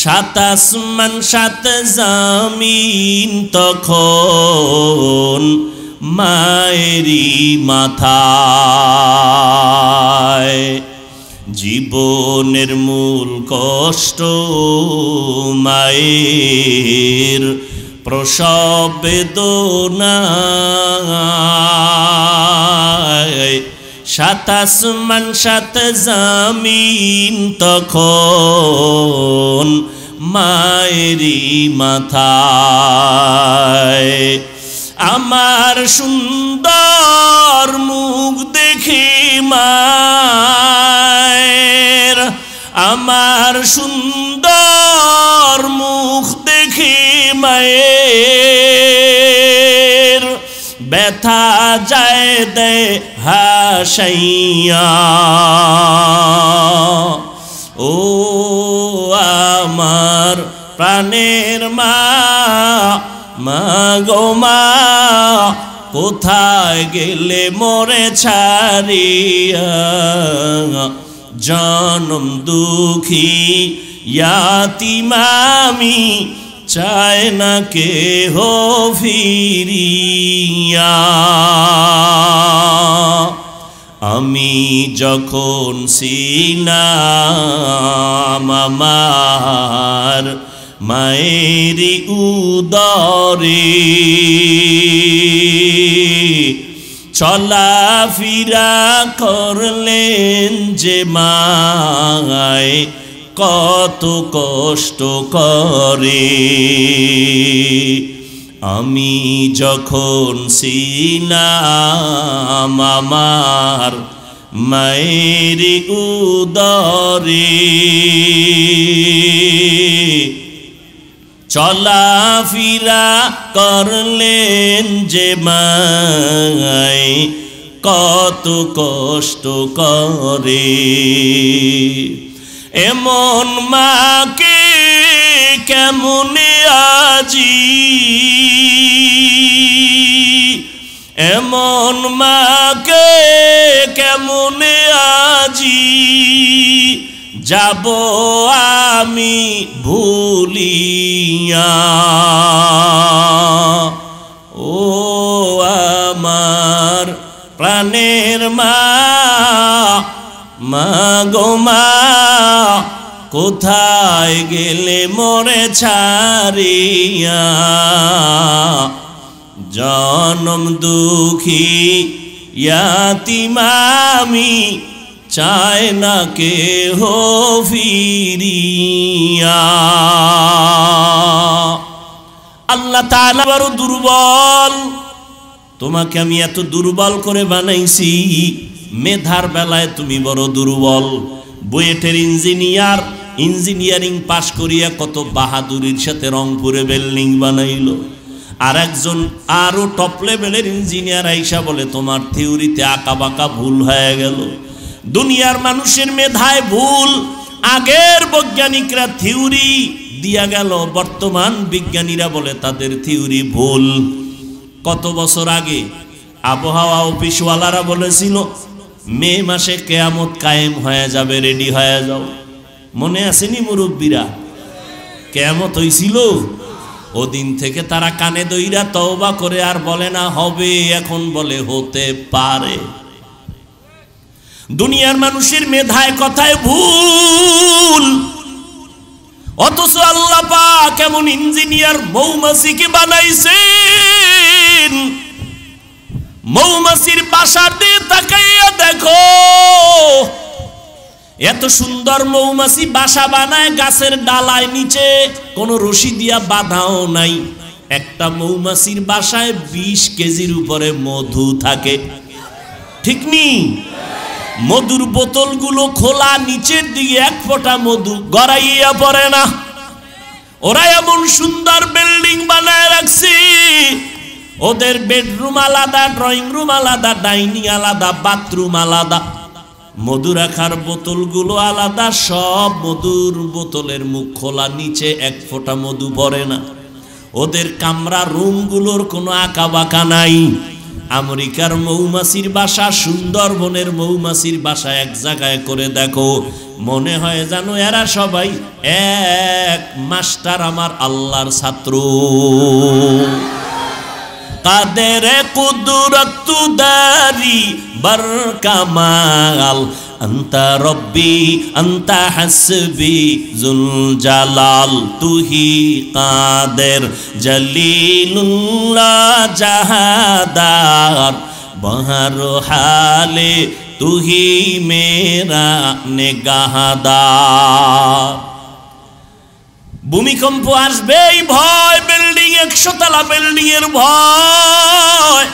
সাত আসমান সাত জমিন তখন মায়েরই মাথায়। জীবনের মূল কষ্ট মায়ের প্রসব বেদনা, সাত আসমান সাত জমিন তখন মায়েরই মাথায়। আমার সুন্দর মুখ দেখে মায়ের, আমার সুন্দর মুখ দেখে মায়ের ব্যথা যায় দে হাসাইয়া। ও আমার প্রাণের মা, মা গো মা, কোথায় গেলে মোরে ছাড়িয়া, জনম দুঃখী ইয়াতীম আমি, চায় না কেহ ফিরিয়া। আমি যখন ছিলাম আমার মায়ের উদরে, চলাফেরা করলেন যে মায় কত কষ্ট করে। আমি যখন ছিলাম আমার মায়ের উদরে, চলাফেরা করলেন যে মায় কত কষ্ট করে। এমন মাকে কেমনে আজি, এমন মাকে কেমনে আজি যাব আমি ভুলিয়া। ও আমার প্রাণের মা, মা গো মা, কোথায় গেলে মোরে ছাড়িয়া। জনম দুঃখী ইয়াতীম আমি, চায় না কেহ ফিরিয়া। আল্লাহ তাআলা বড় দুর্বল, তোমাকে আমি এত দুর্বল করে বানাইছি। মেধার বেলায় তুমি বড় দুর্বল। বুয়েটের ইঞ্জিনিয়ার ইঞ্জিনিয়ারিং পাশ করিয়া কত বাহাদুরির সাথে রংপুরে বিল্ডিং বানাইলো। আর একজন আরো টপ লেভেলের ইঞ্জিনিয়ার আইসা বলে তোমার থিওরিতে আঁকা বাঁকা ভুল হয়ে গেল। দুনিয়ার মানুষের মেধায় ভুল। আগের বৈজ্ঞানিকরা থিওরি দিয়া গেল, বর্তমান বিজ্ঞানীরা বলে তাদের থিওরি ভুল। কত বছর আগে আবহাওয়া অফিসওয়ালারা বলেছিল মে মাসে কিয়ামত কায়েম হয়ে যাবে, রেডি হয়ে যাও। মনে আসেনি মুরব্বীরা? কিয়ামত হইছিল। ওদিন থেকে তারা কানে দইরা তওবা করে আর বলে না হবে, এখন বলে হতে পারে। দুনিয়ার মানুষের মেধায় কথায় ভুল, অথচ আল্লাহ পাক কেমন ইঞ্জিনিয়ার মৌমাছিকে বানাইছেন। মৌমাছির বাসার দিয়ে তাকাইয়া দেখো, এত সুন্দর মৌমাছি বাসা বানায় গাছের ডালায়, নিচে কোনো রশি দিয়া বাঁধাও নাই। একটা মৌমাছির বাসায় 20 কেজির উপরে মধু থাকে, ঠিক নি? মধুর বোতলগুলো খোলা, নিচের দিকে এক ফোঁটা মধু গড়াইয়া পড়ে না। ওরা এমন সুন্দর বিল্ডিং বানায় রাখছে, ওদের বেডরুম আলাদা, ড্রয়িং রুম আলাদা, ডাইনিং আলাদা, বাথরুম আলাদা, মধু রাখার বোতলগুলো আলাদা। সব মধুর বোতলের মুখ খোলা, নিচে এক ফোঁটা মধু পড়ে না। ওদের কামরা রুমগুলোর কোনো আঁকা বাঁকা নাই। আমেরিকার মৌমাছির বাসা, সুন্দরবনের মৌমাছির বাসা এক জায়গায় করে দেখো, মনে হয় জানো এরা সবাই এক মাস্টার আমার আল্লাহর ছাত্র। কাদের কুদরত দারি বার কামাল, আন্তা রব্বি আন্তা হাসবি জুল জালাল, তুহি কাদের জলিলুল্লাহ জাহাদার, বহর হালে তুহি মেরা নেগাহদার। ভূমিকম্প আসবেই ভয়, বিল্ডিং 100 তলা বিল্ডিং এর ভয়।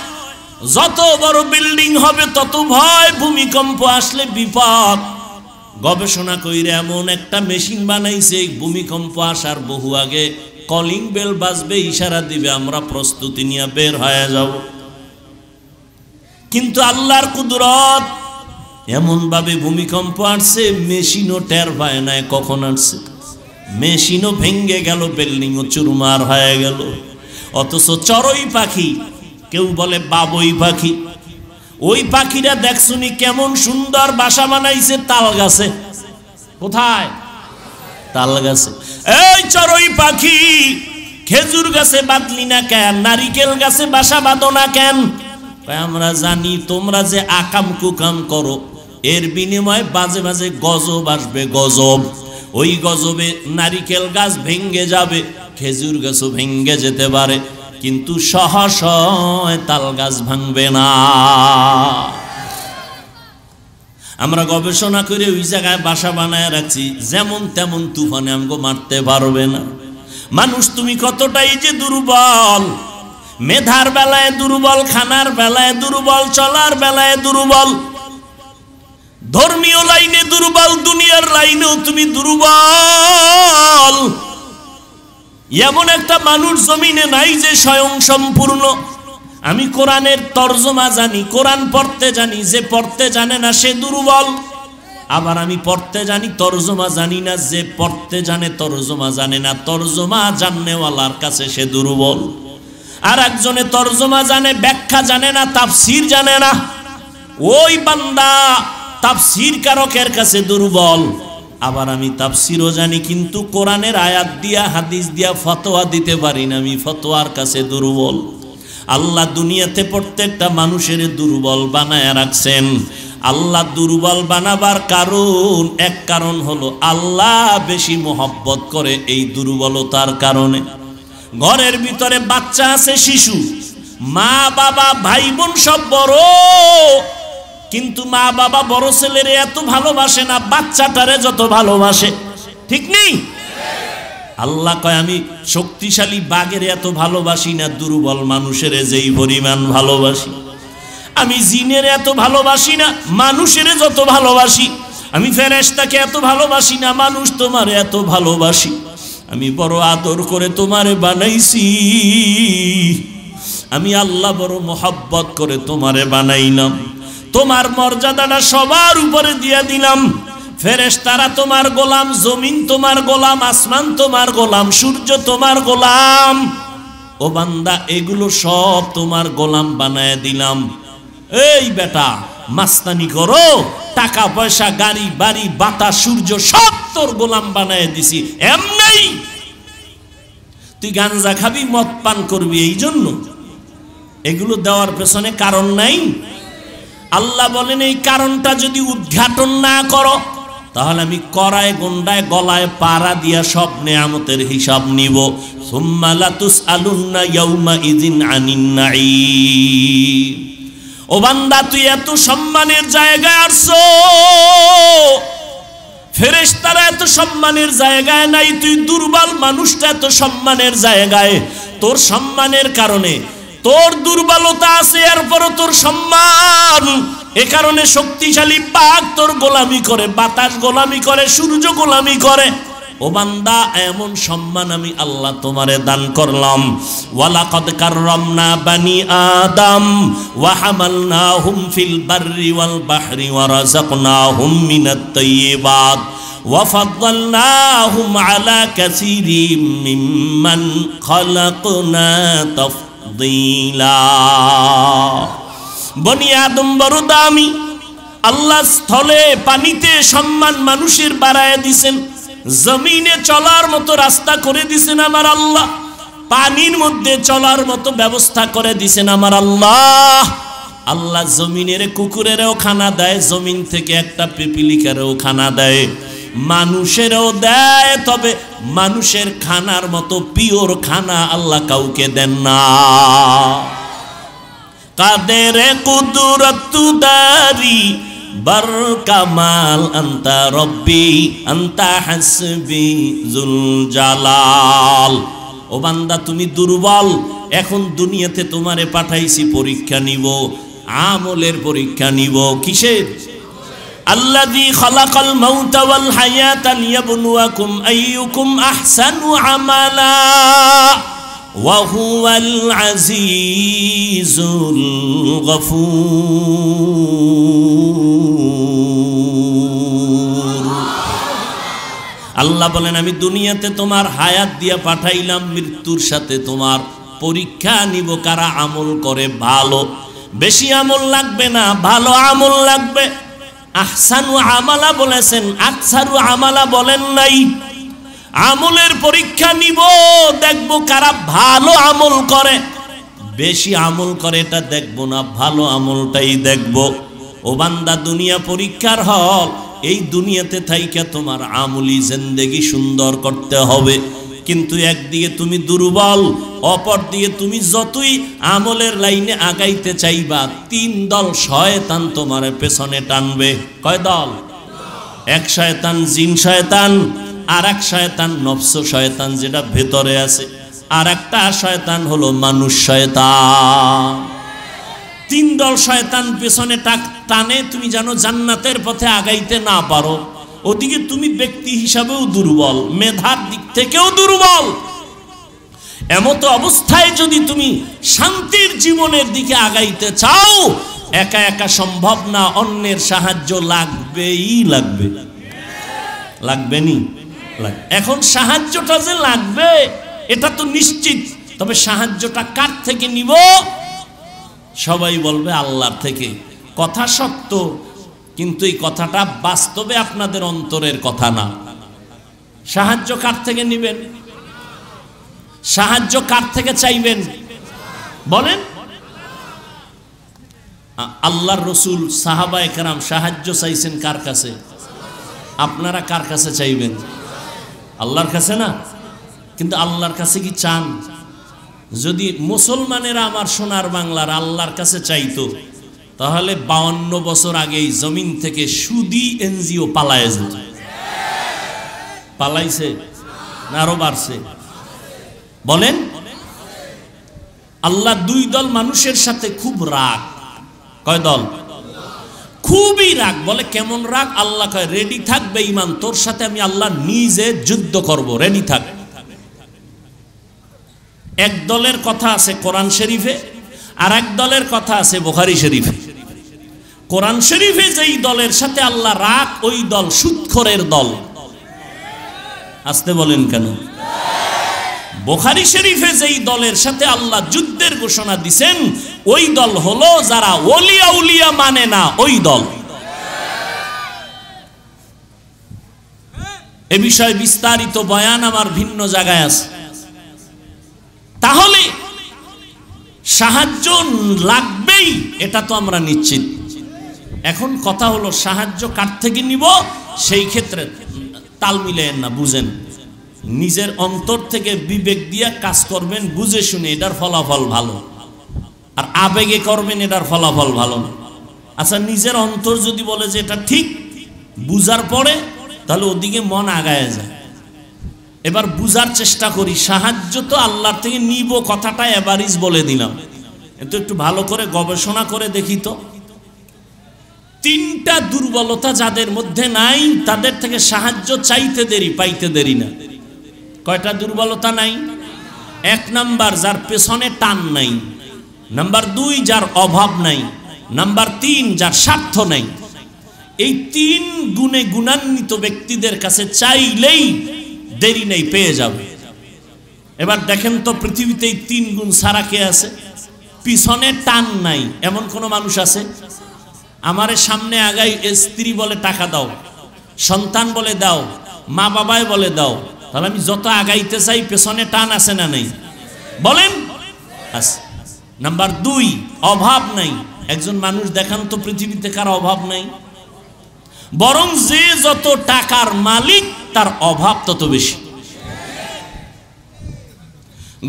যত বড় বিল্ডিং হবে তত ভয়, ভূমিকম্প আসলে বিপদ। গবেষণা কইরে এমন একটা মেশিন বানাইছে, ভূমিকম্প আসার বহু আগে কলিং বেল বাজবে, ইশারা দিবে, আমরা প্রস্তুতি নিয়ে বের হয়ে যাব। কিন্তু আল্লাহর কুদরত, এমন ভাবে ভূমিকম্প আসছে মেশিনও টের পায় না কখন আসছে। মেশিনও ভেঙ্গে গেল, বিল্ডিংও চুরমার হয়ে গেল। অথচ চড়ুই পাখি, কেউ বলে বাবুই পাখি, ওই পাখিরা দেখছুনি কেমন সুন্দর বাসা বানাইছে তাল গাছে। কোথায়? তাল গাছে। এই চড়ুই পাখি, খেজুর গাছে বাঁধলি না কেন? নারিকেল গাছে বাসা বাঁধো না কেন? আমরা জানি তোমরা যে আকাম কুকাম করো এর বিনিময়ে বাজে বাজে গজব আসবে, গজব। ওই গজবে নারিকেল গাছ ভেঙ্গে যাবে, খেজুর গাছও ভেঙ্গে যেতে পারে, কিন্তু সহসয় তাল গাছ ভাঙবে না। আমরা গবেষণা করে ওই জায়গায় বাসা বানায় রাখছি, যেমন তেমন তুফানে আমগো মারতে পারবে না। মানুষ তুমি কতটাই যে দুর্বল, মেধার বেলায় দুর্বল, খানার বেলায় দুর্বল, চলার বেলায় দুর্বল, ধর্মীয় লাইনে দুর্বল, দুনিয়ার লাইনেও তুমি দুর্বল। এমন একটা মানুষ জমিনে নাই যে স্বয়ং সম্পূর্ণ। আমি কোরআনের তর্জমা জানি, কোরআন পড়তে জানি, যে পড়তে জানে না সে দুর্বল। আবার আমি পড়তে জানি, তর্জমা জানি না, যে পড়তে জানে তর্জমা জানে না, তর্জমা জাননেওয়ালার কাছে সে দুর্বল। আর একজনে তর্জমা জানে, ব্যাখ্যা জানে না, তাফসীর জানে না, ওই বান্দা তাফসীর কারকের কাছে দুর্বল। আবার আমি তাফসীরও জানি, কিন্তু কোরআনের আয়াত দিয়া হাদিস দিয়া ফতোয়া দিতে পারি না, আমি ফতোয়ার কাছে দুর্বল। আল্লাহ দুনিয়াতে প্রত্যেকটা মানুষের দুর্বল বানায় রাখছেন। আল্লাহ দুর্বল বানাবার কারণ, এক কারণ হলো আল্লাহ বেশি মোহব্বত করে এই দুর্বলতার কারণে। ঘরের ভিতরে বাচ্চা আছে, শিশু, মা বাবা ভাই বোন সব বড়, কিন্তু মা বাবা বড় ছেলেরে এত ভালোবাসে না বাচ্চাটারে যত ভালোবাসে, ঠিক নেই? আল্লাহ কয় আমি শক্তিশালী বাঘের এত ভালোবাসি না দুর্বল মানুষের যেই পরিমাণ ভালোবাসি। আমি জিনের এত ভালোবাসি না মানুষের যত ভালোবাসি। আমি ফেরেশতাকে এত ভালোবাসি না মানুষ তোমার এত ভালোবাসি। আমি বড় আদর করে তোমারে বানাইছি, আমি আল্লাহ বড় মোহাব্বত করে তোমারে বানাইলাম। তোমার মর্যাদাটা সবার উপরে দিয়া দিলাম। ফেরেশতারা তোমার গোলাম, জমিন তোমার গোলাম, আসমান তোমার গোলাম, সূর্য তোমার গোলাম। ও বান্দা, এগুলো সব তোমার গোলাম বানায় দিলাম। এই বেটা, মাস্তানি করো, টাকা পয়সা, গাড়ি বাড়ি, বাতাস, সূর্য সব তোর গোলাম বানায় দিছি। এমনি তুই গাঞ্জা খাবি, মদ পান করবি, এই জন্য এগুলো দেওয়ার পেছনে কারণ নাই? আল্লাহ বলেন এই কারণটা যদি উদ্ঘাটন না করো তাহলে আমি করায় গন্ডায় গলায় পাড়া দিয়া সব নেয়ামতের হিসাব নিব। সুম্মা লাতুসআলুন্না ইয়াউমা ইযিন আনিন নাঈম। ও বান্দা, তুই এত সম্মানের জায়গায় আসছো, ফেরেশতারা এত সম্মানের জায়গায় নাই। তুই দুর্বল মানুষটা এত সম্মানের জায়গায়। তোর সম্মানের কারণে তোর দুর্বলতা আছে, এরপরও তোর সম্মান। এ কারণে শক্তিশালী বাঘ তোর গোলামি করে, বাতাস গোলামি করে, সূর্য গোলামি করে। ও বান্দা, এমন সম্মান আমি আল্লাহ তোমারে দান করলাম। ওয়ালাকাদ কাররামনা বানি আদম ওয়া হামালনাহুম ফিল বাররি ওয়াল বাহরি ওয়া রাযাকনাহুম মিনাত তাইয়্যিবাত ওয়া ফাদ্দালনাহুম আলা কাসীরিম মিম্মান খালাকনা তাফদীলা। বনি আদম বড় দামি। আল্লাহ স্থলে পানিতে সম্মান মানুষের বাড়ায় দিছেন, জমিনে চলার মতো রাস্তা করে দিছেন আমার আল্লাহ, পানির মধ্যে চলার মতো ব্যবস্থা করে দিছেন আমার আল্লাহ। আল্লাহ জমিনের কুকুরেরও খানা দেয়, জমিন থেকে একটা পিপিলিকারও খানা দেয়, মানুষেরও দেয়। তবে মানুষের খানার মতো পিওর খানা আল্লাহ কাউকে দেন না। কাদের কুদরত দারি বার কামাল আন্তা রব্বি আন্তা হাসবি জুল জালাল। ও বান্দা, তুমি দুর্বল। এখন দুনিয়াতে তোমারে পাঠাইছি পরীক্ষা নিব, আমলের পরীক্ষা নিব। কিসের? আল্লাযী খালাকাল মাউতা ওয়াল হায়াতা লিয়াবলুয়াকুম আইয়ুকুম আহসানু আমালা ওয়া হুয়াল আজিজুল গফুর। আল্লাহ বলেন আমি দুনিয়াতে তোমার হায়াত দিয়া পাঠাইলাম, মৃত্যুর সাথে তোমার পরীক্ষা নিব কারা আমল করে ভালো। বেশি আমল লাগবে না, ভালো আমল লাগবে। আহসানু আমালা বলেছেন, আকসারু আমালা বলেন নাই। আমলের পরীক্ষা নিব, দেখব কারা ভালো আমল করে। বেশি আমল করে এটা দেখব না, ভালো আমলটাই দেখব। ও বান্দা, দুনিয়া পরীক্ষার হল। এই দুনিয়াতে থাইকা তোমার আমলি জিন্দেগি সুন্দর করতে হবে। কিন্তু একদিকে তুমি দুর্বল, অপর দিকে তুমি যতই আমলের লাইনে আগাইতে চাইবা, 3 দল শয়তান তোমার পেছনে টানবে। কয় দল? এক শয়তান জিন শয়তান, আর এক শয়তান নফস শয়তান যেটা ভেতরে আছে, আর একটা শয়তান হলো মানুষ শয়তান। 3 দল শয়তান পেছনে টানে। তুমি জানো জান্নাতের পথে আগাইতে না পারো। ওদিকে তুমি ব্যক্তি হিসাবেও দুর্বল, মেধার দিক থেকেও দুর্বল। এমত অবস্থায় যদি তুমি শান্তির জীবনের দিকে আগাইতে চাও, একা একা সম্ভব না, অন্যের সাহায্য লাগবেই লাগবে। লাগবে নি? এখন সাহায্যটা যে লাগবে এটা তো নিশ্চিত। তবে সাহায্যটা কার থেকে নিব? সবাই বলবে আল্লাহর থেকে। কথা সত্য, কিন্তু এই কথাটা বাস্তবে আপনাদের অন্তরের কথা না। সাহায্য কার থেকে নিবেন? সাহায্য কার থেকে চাইবেন বলেন? আল্লাহর রসুল, সাহাবায়ে কেরাম সাহায্য চাইছেন কার কাছে? আপনারা কার কাছে চাইবেন? আল্লাহর কাছে না? কিন্তু আল্লাহর কাছে কি চান? যদি মুসলমানেরা আমার সোনার বাংলার আল্লাহর কাছে চাইতো, তাহলে 52 বছর আগেই জমিন থেকে সুদি এনজিও পালায় যেত। পালাইছে না আরো বাড়ছে? বলেন। আল্লাহ 2 দল মানুষের সাথে খুব রাগ। কয় দল? খুবই রাগ। বলে কেমন রাগ? আল্লাহ কয়, রেডি থাকবে ইমান, তোর সাথে আমি আল্লাহ নিজে যুদ্ধ করব, রেডি থাক। এক দলের কথা আছে কোরআন শরীফে, আর এক দলের কথা আছে বুখারী শরীফে। কোরআন শরীফে যেই দলের সাথে আল্লাহ রাগ, ওই দল সুদখোরের দল। আসতে বলেন কেন? বুখারী শরীফে যেই দলের সাথে আল্লাহ যুদ্ধের ঘোষণা দিছেন, ওই দল হলো যারা ওলিয়া উলিয়া মানে না, ওই দল। এ বিষয়ে বিস্তারিত বয়ান আমার ভিন্ন জায়গায় আছে। তাহলে সাহায্য লাগবেই, এটা তো আমরা নিশ্চিত। এখন কথা হলো সাহায্য কার থেকে নিব? সেই ক্ষেত্রে তাল মিলেন না, বুঝেন। নিজের অন্তর থেকে বিবেক দিয়ে কাজ করবেন, বুঝে শুনে, এটার ফলাফল ভালো। আর আবেগে করবেন, এটার ফলাফল ভালো না। আচ্ছা, নিজের অন্তর যদি বলে যে এটা ঠিক, বুঝার পরে তাহলে ওদিকে মন আগায় যায়। এবার বুঝার চেষ্টা করি, সাহায্য তো আল্লাহর থেকে নিব, কথাটা এভারেজ বলে দিলাম। কিন্তু একটু ভালো করে গবেষণা করে দেখি তো, 3টা দুর্বলতা যাদের মধ্যে নাই, তাদের থেকে সাহায্য চাইতে দেরি, পাইতে দেরি না। কয়টা দুর্বলতা নাই? 1 নাম্বার, যার পেছনে টান নাই। নাম্বার 2, যার অভাব নাই। নাম্বার 3, যার স্বার্থ নাই। এই 3 গুণে গুণান্বিত ব্যক্তিদের কাছে চাইলেই দেরি নেই, পেয়ে যাবে। এবার দেখেন তো, পৃথিবীতে এই 3 গুণ ছাড়া কে আছে? পিছনে টান নাই এমন কোন মানুষ আছে? আমারে সামনে আগাই স্ত্রী বলে টাকা দাও, সন্তান বলে দাও, মা বাবাই বলে দাও, তাহলে আমি যত আগাইতে চাই পেছনে টান আছে না নেই? বলেন। নাম্বার 2, অভাব নাই। একজন মানুষ দেখান তো পৃথিবীতে কার অভাব নাই? বরং যে যত টাকার মালিক তার অভাব তত বেশি।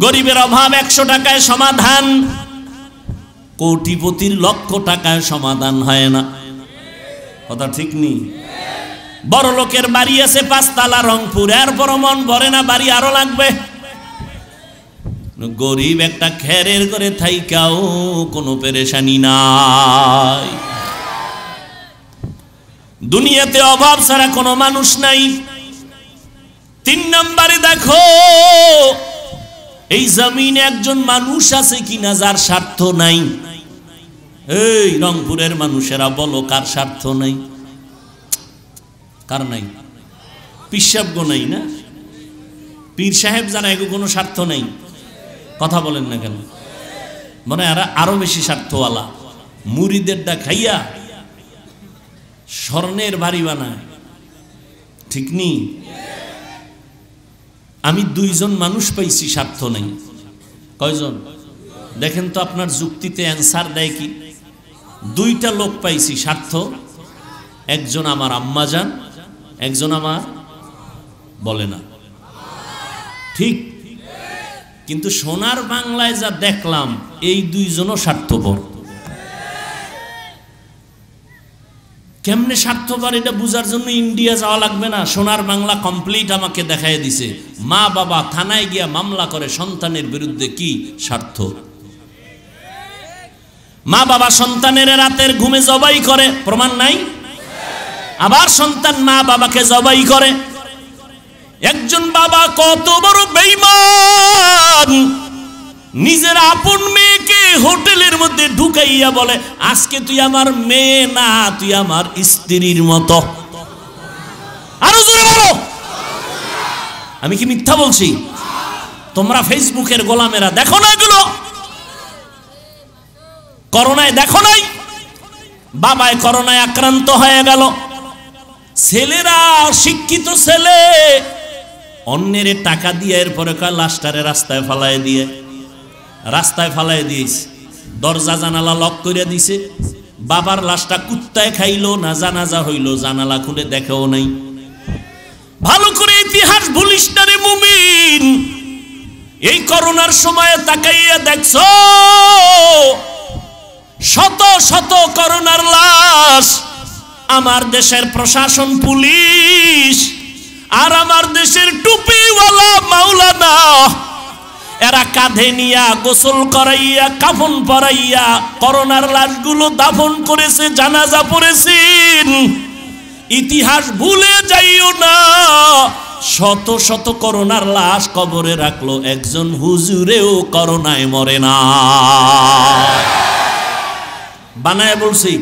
গরিবের অভাব 100 টাকায় সমাধান, কোটিপতির 1,00,000 টাকায় সমাধান হয় না। কথা ঠিক নেই? বড় লোকের বাড়ি আছে 5 তলা রংপুর, এরপর মন ভরে না, বাড়ি আরো লাগবে। গরিব একটা খেরের করে থাইকাও কোনো পেরেশানি নাই। দুনিয়াতে অভাব ছাড়া কোনো মানুষ নাই। 3 নম্বরে দেখো, এই জমিনে একজন মানুষ আছে কিনা যার স্বার্থ নাই? এই রংপুরের মানুষেরা বলো, কার স্বার্থ নাই? কার নাই? পীর সাহেব নাই না? পীর সাহেব জানা এগো কোনো স্বার্থ নাই। কথা বলেন না কেন? মানে আরো বেশি স্বার্থওয়ালা। মুরিদেরটা খাইয়া স্বর্ণের বাড়ি বানায়, ঠিক নি? আমি 2 জন মানুষ পাইছি স্বার্থ নাই। কয়জন? দেখেন তো আপনার যুক্তিতে অ্যান্সার দেয় কি? দুইটা লোক পাইছি স্বার্থ, একজন আমার আম্মাজান, একজন আমার বলে না ঠিক। কিন্তু সোনার বাংলায় যা দেখলাম এই দুইজনও স্বার্থপর। কেমনে স্বার্থপর এটা বুঝার জন্য ইন্ডিয়া যাওয়া লাগবে না, সোনার বাংলা কমপ্লিট আমাকে দেখাই দিছে। মা বাবা থানায় গিয়া মামলা করে সন্তানের বিরুদ্ধে, কি স্বার্থ? মা বাবা সন্তানের রাতের ঘুমে জবাই করে, প্রমাণ নাই? আবার সন্তান মা বাবাকে জবাই করে। একজন বাবা কত বড় বেঈমান, নিজের আপন মেয়েকে হোটেলের মধ্যে ঢুকাইয়া বলে, আজকে তুই আমার মেয়ে না, তুই আমার স্ত্রীর মতো। আরো জোরে বলো। আমি কি মিথ্যা বলছি? তোমরা ফেসবুকের গোলামেরা দেখো না এগুলো? করোনায় দেখো নাই? বাবায় করোনায় আক্রান্ত হয়ে গেল, ছেলেরা শিক্ষিত ছেলে অন্যের টাকা দিয়ে এরপরে লাশটারে রাস্তায় ফালাই দিয়েছে, দরজা জানালা লক করে দিছে। বাবার লাশটা কুত্তায় খাইলো না জানাজা হইল, জানালা খুলে দেখেও নাই। ভালো করে ইতিহাস ভুলিস না রে মুমিন। এই করোনার সময়ে তাকাইয়া দেখছো শত শত করোনার লাশ। আমার দেশের প্রশাসন, পুলিশ আর আমার দেশের টুপিওয়ালা মাওলানা, এরা কাঁধে নিয়া গোসল করাইয়া কাফন পরাইয়া করোনার লাশগুলো দাফন করেছে, জানাজা পড়েছেন। ইতিহাস ভুলে যাইও না, শত শত করোনার লাশ কবরে রাখলো, একজন হুজুরেও করোনায় মরে না। বানায় বলছি,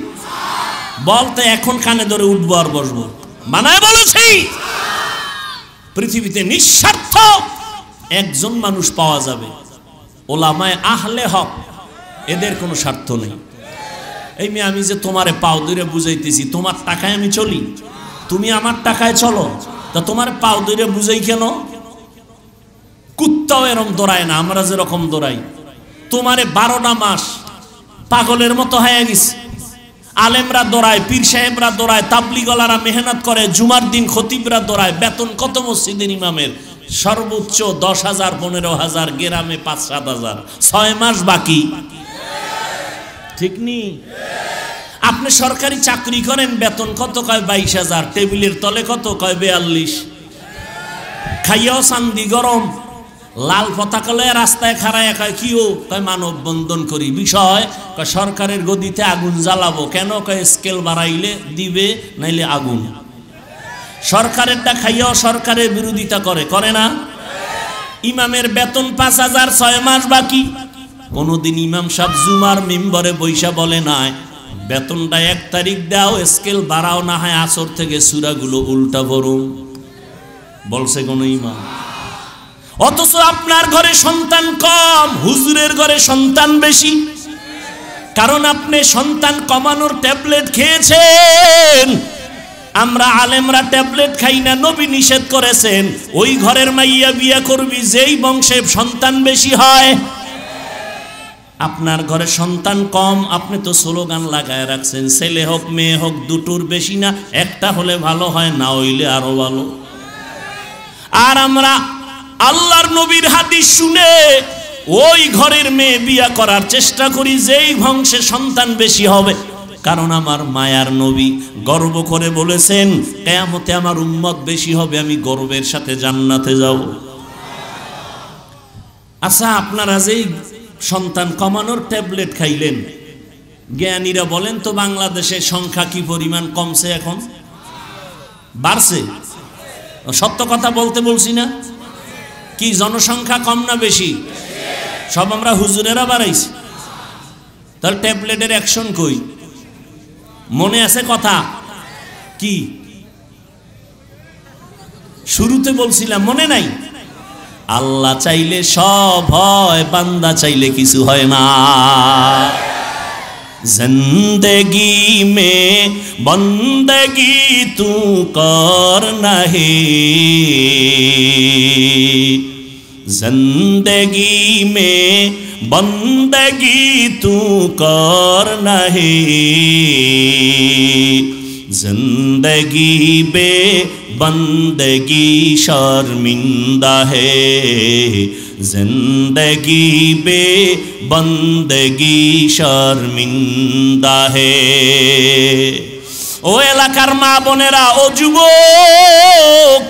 বলতে এখন কানে ধরে উঠবো আর বসবো। বানায় বলেছি, পৃথিবীতে নিঃস্বার্থ একজন মানুষ পাওয়া যাবে, ওলামায়ে আহলে হক, এদের কোনো স্বার্থ নেই। এই মেয়ে, আমি যে তোমারে পাও ধরে বুঝাইতেছি, তোমার টাকায় আমি চলি, তুমি আমার টাকায় চলো, তা তোমার পাও ধরে বুঝাই কেন? কুত্তাও এরকম দৌড়ায় না, আমরা যেরকম দৌড়াই। তোমারে 12টা মাস পাগলের মতো হয়ে গেছে। আলেমরা দৌড়ায়, পীর সাহেবরা দৌড়ায়, তাবলিগলারা মেহনত করে, জুমার দিন খতিবরা দৌড়ায়। বেতন কত মসজিদের ইমামের? সর্বোচ্চ 10,000, 15,000, গ্রামে 5-7,000। 6 মাস বাকি, ঠিক নি? আপনি সরকারি চাকরি করেন, বেতন কত? কয় 22,000। টেবিলের তলে কত? কয় 42। খাইয়াও চান্দি গরম। লাল পতাকা লয়ে রাস্তায় খাড়ায় কয় কি ও? কয় মানববন্ধন করি। বিষয় কয় সরকারের গদিতে আগুন জ্বালাবো। কেন? কয় স্কেল বাড়াইলে দিবে, নাইলে আগুন। সরকারেরটা খাইয়াও সরকারের বিরোধিতা করে না? ইমামের বেতন 5,000, 6 মাস বাকি। কোনদিন ইমাম সাহেব জুমার মিম্বরে বৈশা বলে নাই বেতনটা 1 তারিখ দাও, স্কেল বাড়াও, না হয় আসর থেকে সূরাগুলো উল্টা পড়ো? বলছে কোন ইমাম? অথচ আপনার ঘরে সন্তান কম, হুজুরের ঘরে সন্তান বেশি। কারণ আপনি সন্তান কমানোর ট্যাবলেট খেয়েছেন। আমরা আলেমরা ট্যাবলেট খাই না, নবী নিষেধ করেছেন। ওই ঘরের মাইয়া বিয়া করবি যেই বংশে সন্তান বেশি হয়। আপনার ঘরে সন্তান কম, আপনি তো স্লোগান লাগায় রাখছেন, ছেলে হোক মেয়ে হোক দুটোর বেশি না, একটা হলে ভালো হয়, না হইলে আরো ভালো। আর আমরা আল্লাহর নবীর হাদিস শুনে ওই ঘরের মেয়ে বিয়া করার চেষ্টা করি যেই বংশে সন্তান বেশি হবে। কারণ আমার মায়ার নবী গর্ব করে বলেছেন, কিয়ামতে আমার উম্মত বেশি হবে, আমি গর্বের সাথে জান্নাতে যাব। আচ্ছা, আপনারা যেই সন্তান কমানোর ট্যাবলেট খাইলেন, জ্ঞানীরা বলেন তো বাংলাদেশের সংখ্যা কি পরিমাণ কমছে? এখন বাড়ছে? সত্য কথা বলতে বলছি না? কি জনসংখ্যা কম না বেশি? সব আমরা হুজুরেরা বাড়াইছি। তাহলে ট্যাবলেটের অ্যাকশন কই? মনে আছে কথা কি শুরুতে বলছিলাম, মনে নাই? আল্লাহ চাইলে সব হয়, বান্দা চাইলে কিছু হয় না। জিন্দগি মে বন্দগি তু করনা হে, জিন্দগি মে बंदगी तू करना है, जिंदगी बे बंदगी शर्मिंदा है, जिंदगी बे बंदगी शर्मिंदा है। ओ एलाकार मा बोनेरा, ओ जुबक,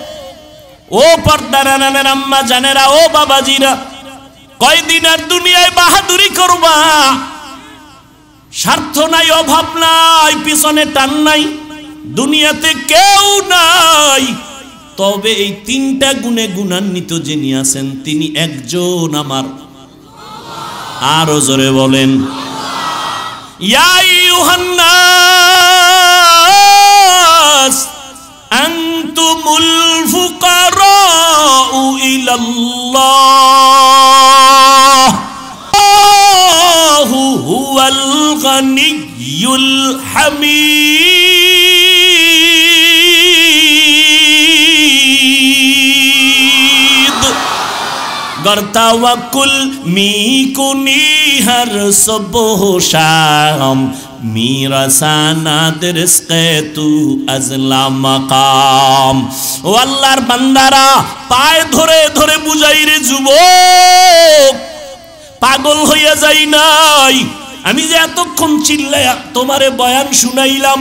ओ पर्दार आनानेर आम्मा जानेरा, ओ बाबाजीरा, কয়দিন আর দুনিয়ায় বাহাদুরি করবা? স্বার্থ নাই, অভাব নাই, পিছনে টান নাই, দুনিয়াতে কেউ নাই, তবে এই তিনটা গুণে গুণান্বিত যিনি আছেন তিনি একজন আমার। আরো জোরে বলেন, ইয়া আইয়ুহান নাস আনতুমুল ফুকারাউ ইলাল্লাহ আল্লাহু হুয়াল গনিয়্যুল হামিদ। गर तवक्कुल मी कुनी हर सुबह शाम, मेरा सानाद रिज़्क़े तू अज़ला मकाम। ओ अल्लाहर बंदारा, पाए धरे धरे बुझाई रे যুবক, পাগল হইয়া যাই নাই। আমি যে এতক্ষণ চিল্লায়া তোমারে বয়ান শুনাইলাম,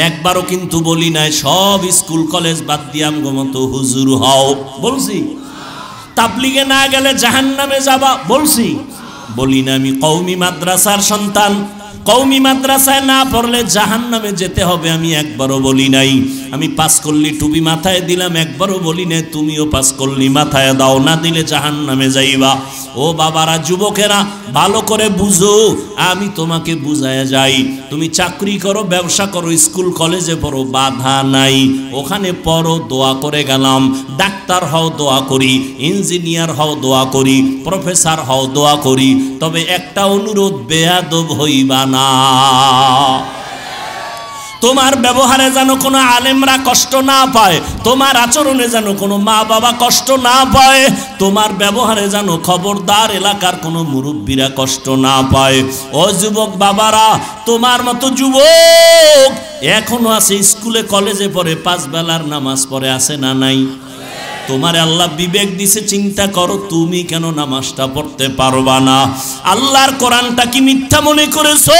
একবারও কিন্তু বলি নাই সব স্কুল কলেজ বাদ দিয়ে আমগো মতো হুজুর হও, বলছি? তাবলিগে না গেলে জাহান্নামে যাবা, বলছি? বলি না। আমি কওমি মাদ্রাসার সন্তান, কওমি মাদ্রাসায় না পড়লে জাহান্নামে যেতে হবে আমি একবারও বলি নাই। আমি পাস করলি টুপি মাথায় দিলাম, একবারও বলি নাই তুমিও পাস করলি মাথায় দাও, না দিলে জাহান্নামে যাইবা। ও বাবারা, যুবকেরা, ভালো করে বুঝো, আমি তোমাকে বুঝায় যাই। তুমি চাকরি করো, ব্যবসা করো, স্কুল কলেজে পড়ো, বাধা নাই, ওখানে পড়ো, দোয়া করে গেলাম। ডাক্তার হও, দোয়া করি। ইঞ্জিনিয়ার হও, দোয়া করি। প্রফেসর হও, দোয়া করি। তবে একটা অনুরোধ, বেয়াদব হইবা না। তোমার ব্যবহারে যেন কোনো আলেমরা কষ্ট না পায়, তোমার আচরণে যেন কোনো মা বাবা কষ্ট না পায়, তোমার ব্যবহারে যেন খবরদার এলাকার কোনো মুরব্বীরা কষ্ট না পায়। ও যুবক বাবারা, তোমার মতো যুবক এখনো আছে, স্কুলে কলেজে পড়ে, 5 বেলার নামাজ পড়ে, আছে না নাই? তোমার আল্লাহ বিবেক দিছে, চিন্তা করো তুমি কেন নামাজটা পড়তে পারবা না? আল্লাহর কোরআনটা কি মিথ্যা মনে করেছো?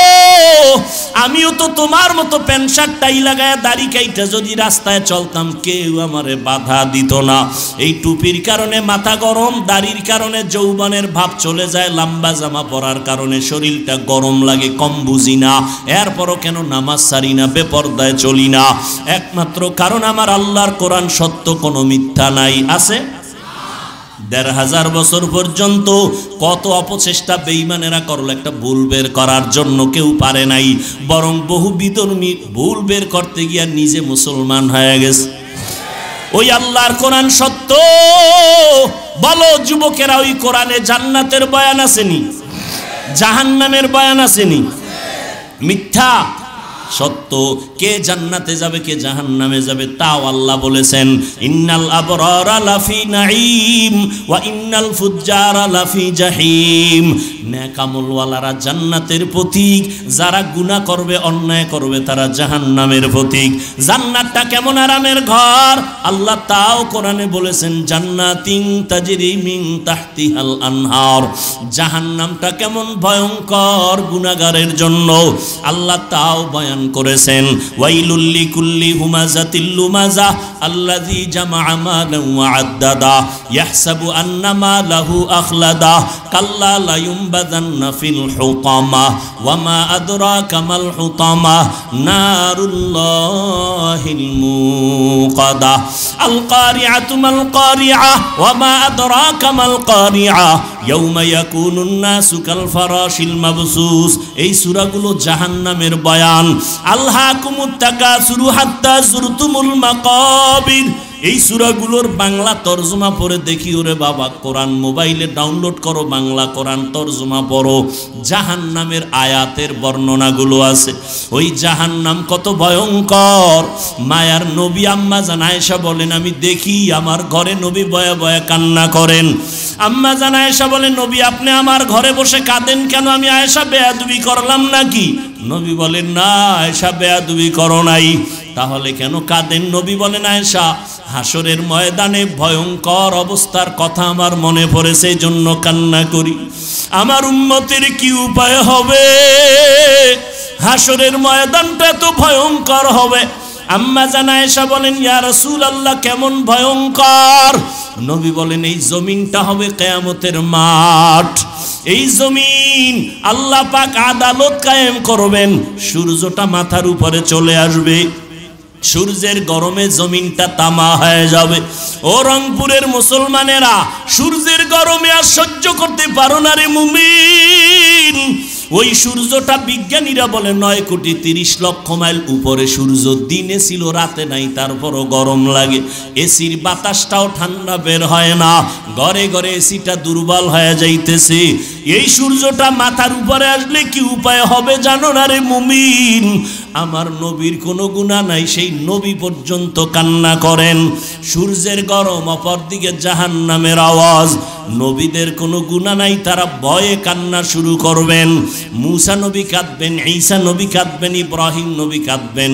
আমিও তো তোমার মতো প্যান্ট শার্ট টাই লাগায় দাড়ি কাইটা যদি রাস্তায় চলতাম, কেউ আমারে বাধা দিত না। এই টুপির কারণে মাথা গরম, দাড়ির কারণে যৌবনের ভাব চলে যায়, লম্বা জামা পরার কারণে শরীরটা গরম লাগে, কম বুঝি না। এরপরও কেন নামাজ সারি না, বেপরদায় চলি না? একমাত্র কারণ আমার আল্লাহর কোরআন সত্য, কোনো মিথ্যা নাই। আছে ১৫০০ বছর পর্যন্ত কত অপচেষ্টা বেঈমানেরা করলো একটা ভুল বের করার জন্য, কেউ পারে নাই, বরং বহু বিধর্মী ভুল বের করতে গিয়ে নিজে মুসলমান হয়ে গেছে। ওই আল্লাহর কোরআন সত্য। বলো যুবকেরা, ওই কোরআনে জান্নাতের বয়ান আসেনি? জাহান্নামের বয়ান আসেনি? মিথ্যা? সত্য। কে জান্নাতে যাবে, কে জাহান্নামে যাবে তাও আল্লাহ বলেছেন। ইন্নাল আবরারা লাফি নাঈম ওয়া ইন্নাল ফুজ্জারা লাফি জাহিম। নেক আমলওয়ালারা জান্নাতের প্রতীক, যারা গুনাহ করবে, অন্যায় করবে, তারা জাহান্নামের প্রতীক। জান্নাতটা কেমন আরামের ঘর, আল্লাহ তাও কোরআনে বলেছেন, জান্নাতিন তাজরি মিন তাহতিহাল আনহার। জাহান্নামটা কেমন ভয়ঙ্কর গুনাহগারের জন্য, আল্লাহ তাও বয়ান করেছেন। ওয়াইলুল লিকুল্লি হুমাযাতিল লুমাযা আল্লাযী জামাআ মালান ওয়া আদ্দাদা ইয়াহসাবু আন্না মালাহু আখলাদা কাল্লা লা ইউমবাযান্না ফিল হুতামা ওয়া মা আদরাকা মাল হুতামা নারুল্লাহিল মুকাদা আল কারিআতু মাল কারিআ ওয়া মা আদরাকা মাল কারিআ ইয়াউমা ইয়াকুনুন নাসু কাল ফারাশিল মাবসুস। এই সূরাগুলো জাহান্নামের বয়ান। আল্লাহকুমুত তাকাসুরু হাত্তা যুরতুমুল মাকাবির। এই সূরাগুলোর বাংলা তরজমা পড়ে দেখি, ওরে বাবা, কোরআন মোবাইলে ডাউনলোড করো, বাংলা কোরআন তরজমা পড়ো, জাহান্নামের আয়াতের বর্ণনাগুলো আছে। ওই জাহান্নাম কত ভয়ঙ্কর। মায়ার নবী আম্মা জান আয়েশা বলেন, আমি দেখি আমার ঘরে নবী বয়া বয়া কান্না করেন। আম্মা জান আয়েশা বলেন, নবী আপনি আমার ঘরে বসে কাঁদেন কেন? আমি আয়েশা বেয়াদবি করলাম নাকি? নবী বলেন, না আয়েশা বেয়াদবি করো নাই। তাহলে কেন কাঁদেন? নবী বলেন, আয়েশা হাসরের ময়দানে ভয়ঙ্কর অবস্থার কথা আমার মনে পড়েছে, এই জন্য কান্না করি। আমার উম্মতের কি উপায় হবে? হাসরের ময়দানটা এত ভয়ঙ্কর হবে। আম্মা জান আয়েশা বলেন, ইয়া রাসূলুল্লাহ কেমন ভয়ঙ্কর? নবী বলেন, এই জমিনটা হবে কিয়ামতের মাঠ। এই জমিন আল্লাহ পাক আদালত কায়েম করবেন। সূর্যটা মাথার উপরে চলে আসবে, সূর্যের গরমে জমিনটা তামা হয়ে যাবে। ও রংপুরের মুসলমানেরা, সূর্যের গরমে আর সহ্য করতে পারো না রে মুমিন। ওই সূর্যটা বিজ্ঞানীরা বলে 9,30,00,000 মাইল উপরে সূর্য। দিনে ছিল, রাতে নাই, তারপরও গরম লাগে। এসির বাতাসটাও ঠান্ডা বের হয় না, ঘরে ঘরে এসিটা দুর্বল হয়ে যাইতেছে। এই সূর্যটা মাথার উপরে আসলে কি উপায় হবে জানো না রে মুমিন? আমার নবীর কোনো গুনাহ নাই, সেই নবী পর্যন্ত কান্না করেন। সূর্যের গরম, অপরদিকে জাহান্নামের আওয়াজ। নবীদের কোনো গুনাহ নাই, তারা ভয়ে কান্না শুরু করবেন। মুসা নবী কাঁদবেন, ঈসা নবী কাঁদবেন, ইব্রাহিম নবী কাঁদবেন।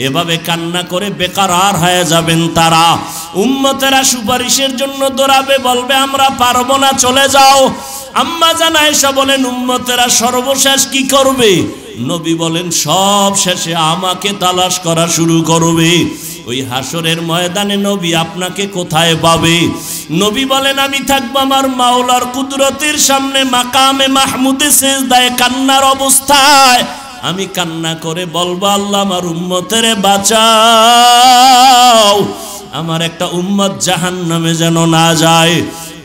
এভাবে কান্না করে বেকারার হয়ে যাবেন তারা। উম্মতেরা সুপারিশের জন্য দৌড়াবে, বলবে আমরা পারবো না, চলে যাও। আম্মা জান আয়েশা বলেন, উম্মতেরা সর্বশেষ কি করবে? নবী বলেন, সব শেষে আমাকে তালাশ করা শুরু করবে। ওই হাসরের ময়দানে নবী আপনাকে কোথায় পাবে? নবী বলেন, আমি থাকবো আমার মাওলার কুদরতের সামনে মাকামে মাহমুদে সেজদায় কান্নার অবস্থায়। আমি কান্না করে বলবো, আল্লাহ আমার উম্মতের বাঁচাও, আমার একটা উম্মত জাহান্নামে যেন না যায়।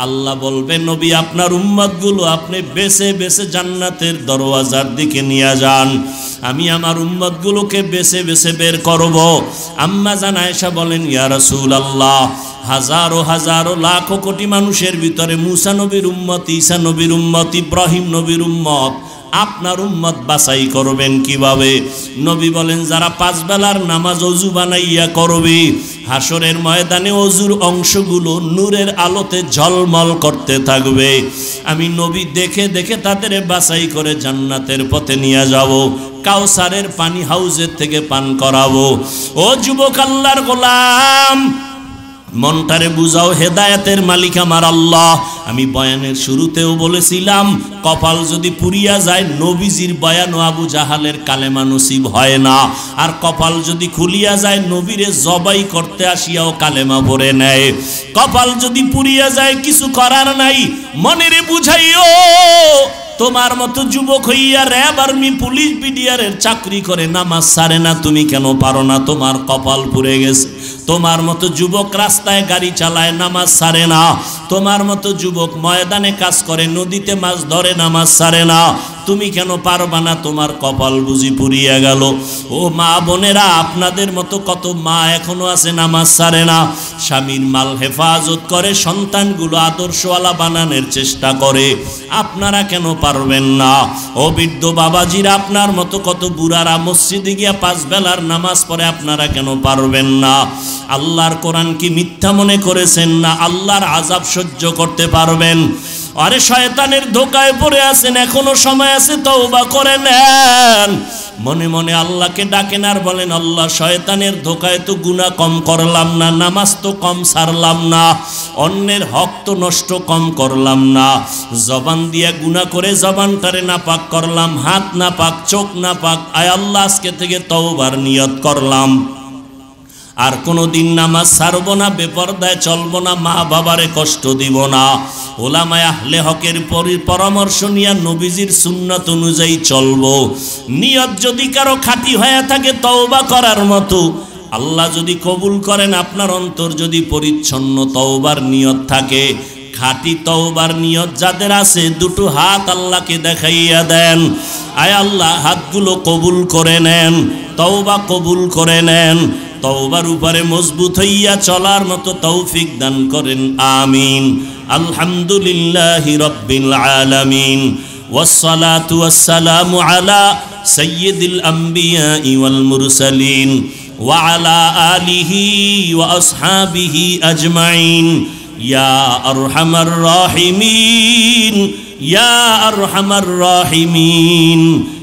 আল্লাহ বলবে, নবী আপনার উম্মতগুলো আপনি বেছে বেছে জান্নাতের দরওয়াজার দিকে নিয়ে যান, আমি আমার উম্মতগুলোকে বেছে বেছে বের করব। আম্মা জান আয়েশা বলেন, ইয়া রাসূলুল্লাহ, হাজারো হাজারো লাখো কোটি মানুষের ভিতরে মুসা নবীর উম্মত, ঈসা নবীর উম্মত, ইব্রাহিম নবীর উম্মত, আপনার উম্মত বাছাই করবেন কিভাবে? নবী বলেন, যারা 5 বেলার নামাজ ওযু বানাইয়া করবে, হাসরের ময়দানে ওযুর অংশগুলো নূরের আলোতে ঝলমল করতে থাকবে। আমি নবী দেখে দেখে তাদের বাছাই করে জান্নাতের পথে নিয়ে যাব, কাউসারের পানি হাউজের থেকে পান করাবো। ও যুবক আল্লাহর গোলাম, মনটারে বুঝাও, হেদায়েতের মালিক আমার আল্লাহ। আমি বয়ানের শুরুতেও বলেছিলাম, কপাল যদি পুরিয়া যায়, নবীজির বয়ান ও আবু জাহালের কালেমা নসিব হয় না। আর কপাল যদি খুলিয়া যায়, নবীরে জবাই করতে আসিয়াও কালেমা ভরে নেয়। কপাল যদি পুরিয়া যায়, কিছু করার নাই, মনেরে বুঝাইও। তোমার মতো যুবক হইয়া র্যাব, আর্মি, পুলিশ, বিডিআরের চাকরি করে নামাজ ছাড়ে না, তুমি কেন পারো না? তোমার কপাল পুড়ে গেছে। তোমার মতো যুবক রাস্তায় গাড়ি চালায়, নামাজ ছাড়ে না। তোমার মতো যুবক ময়দানে কাজ করে, নদীতে মাছ ধরে, নামাজ ছাড়ে না, তুমি কেন পারবা না? তোমার কপাল বুঝি পুড়িয়া গেল। ও মা বোনেরা, আপনাদের মতো কত মা এখনো আছে নামাজ ছাড়ে না, স্বামীর মাল হেফাজত করে, সন্তানগুলো আদর্শওয়ালা বানানোর চেষ্টা করে, আপনারা কেন পারবেন না? ও বৃদ্ধ বাবাজিরা, আপনার মতো কত বুড়ারা মসজিদে গিয়া 5 বেলার নামাজ পড়ে, আপনারা কেন পারবেন না? আল্লাহর কোরআন কি মিথ্যা মনে করেছেন না? আল্লাহর আযাব সহ্য করতে পারবেন? আরে শয়তানের ধোকায় পড়ে আছেন, এখনো সময় আছে, তওবা করে নেন। মনে মনে আল্লাহকে ডাকেন আর বলেন, আল্লাহ শয়তানের ধোকায় তো গুনাহ কম করলাম না, নামাজ তো কম ছাড়লাম না, অন্যের হক তো নষ্ট কম করলাম না, জবান দিয়া গুনাহ করে জবানটারে নাপাক করলাম, হাত নাপাক, চোখ নাপাক, আয় আল্লাহ আজকে থেকে তওবার নিয়ত করলাম, আর কোনোদিন নামাজ ছাড়বো না, বেপরদায় চলবো না, মা বাবারে কষ্ট দিব না। ওলামায়ে আহলে হকের পরামর্শ নিয়ে নবীজির সুন্নাত অনুযায়ী চলবো। নিয়ত যদি কারো খাঁটি হয়ে থাকে তওবা করার মতো, আল্লাহ যদি কবুল করেন, আপনার অন্তর যদি পরিচ্ছন্ন তওবার নিয়ত থাকে, খাঁটি তওবার নিয়ত যাদের আছে, দুটো হাত আল্লাহকে দেখাইয়া দেন, আয় আল্লাহ হাতগুলো কবুল করে নেন, তওবা কবুল করে নেন। তওবার উপরে মজবুত হইয়া চলার মতো তৌফিক দান করেন আমিন। আলহামদুলিল্লাহি রাব্বিল আলামিন والصلاة والسلام على سيد الأنبياء والمرسلين وعلى آله وأصحابه أجمعين يا أرحم الراحمين يا أرحم الراحمين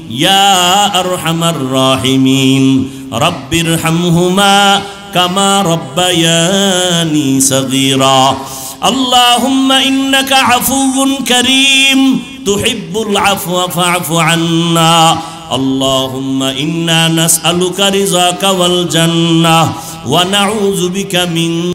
يا أرحم الراحمين رب ارحمهما كما ربياني صغيرا اللهم إنك عفو كريم تحب العفو فاعف عنا اللهم إنا نسألك رضاك والجنة ونعوذ بك من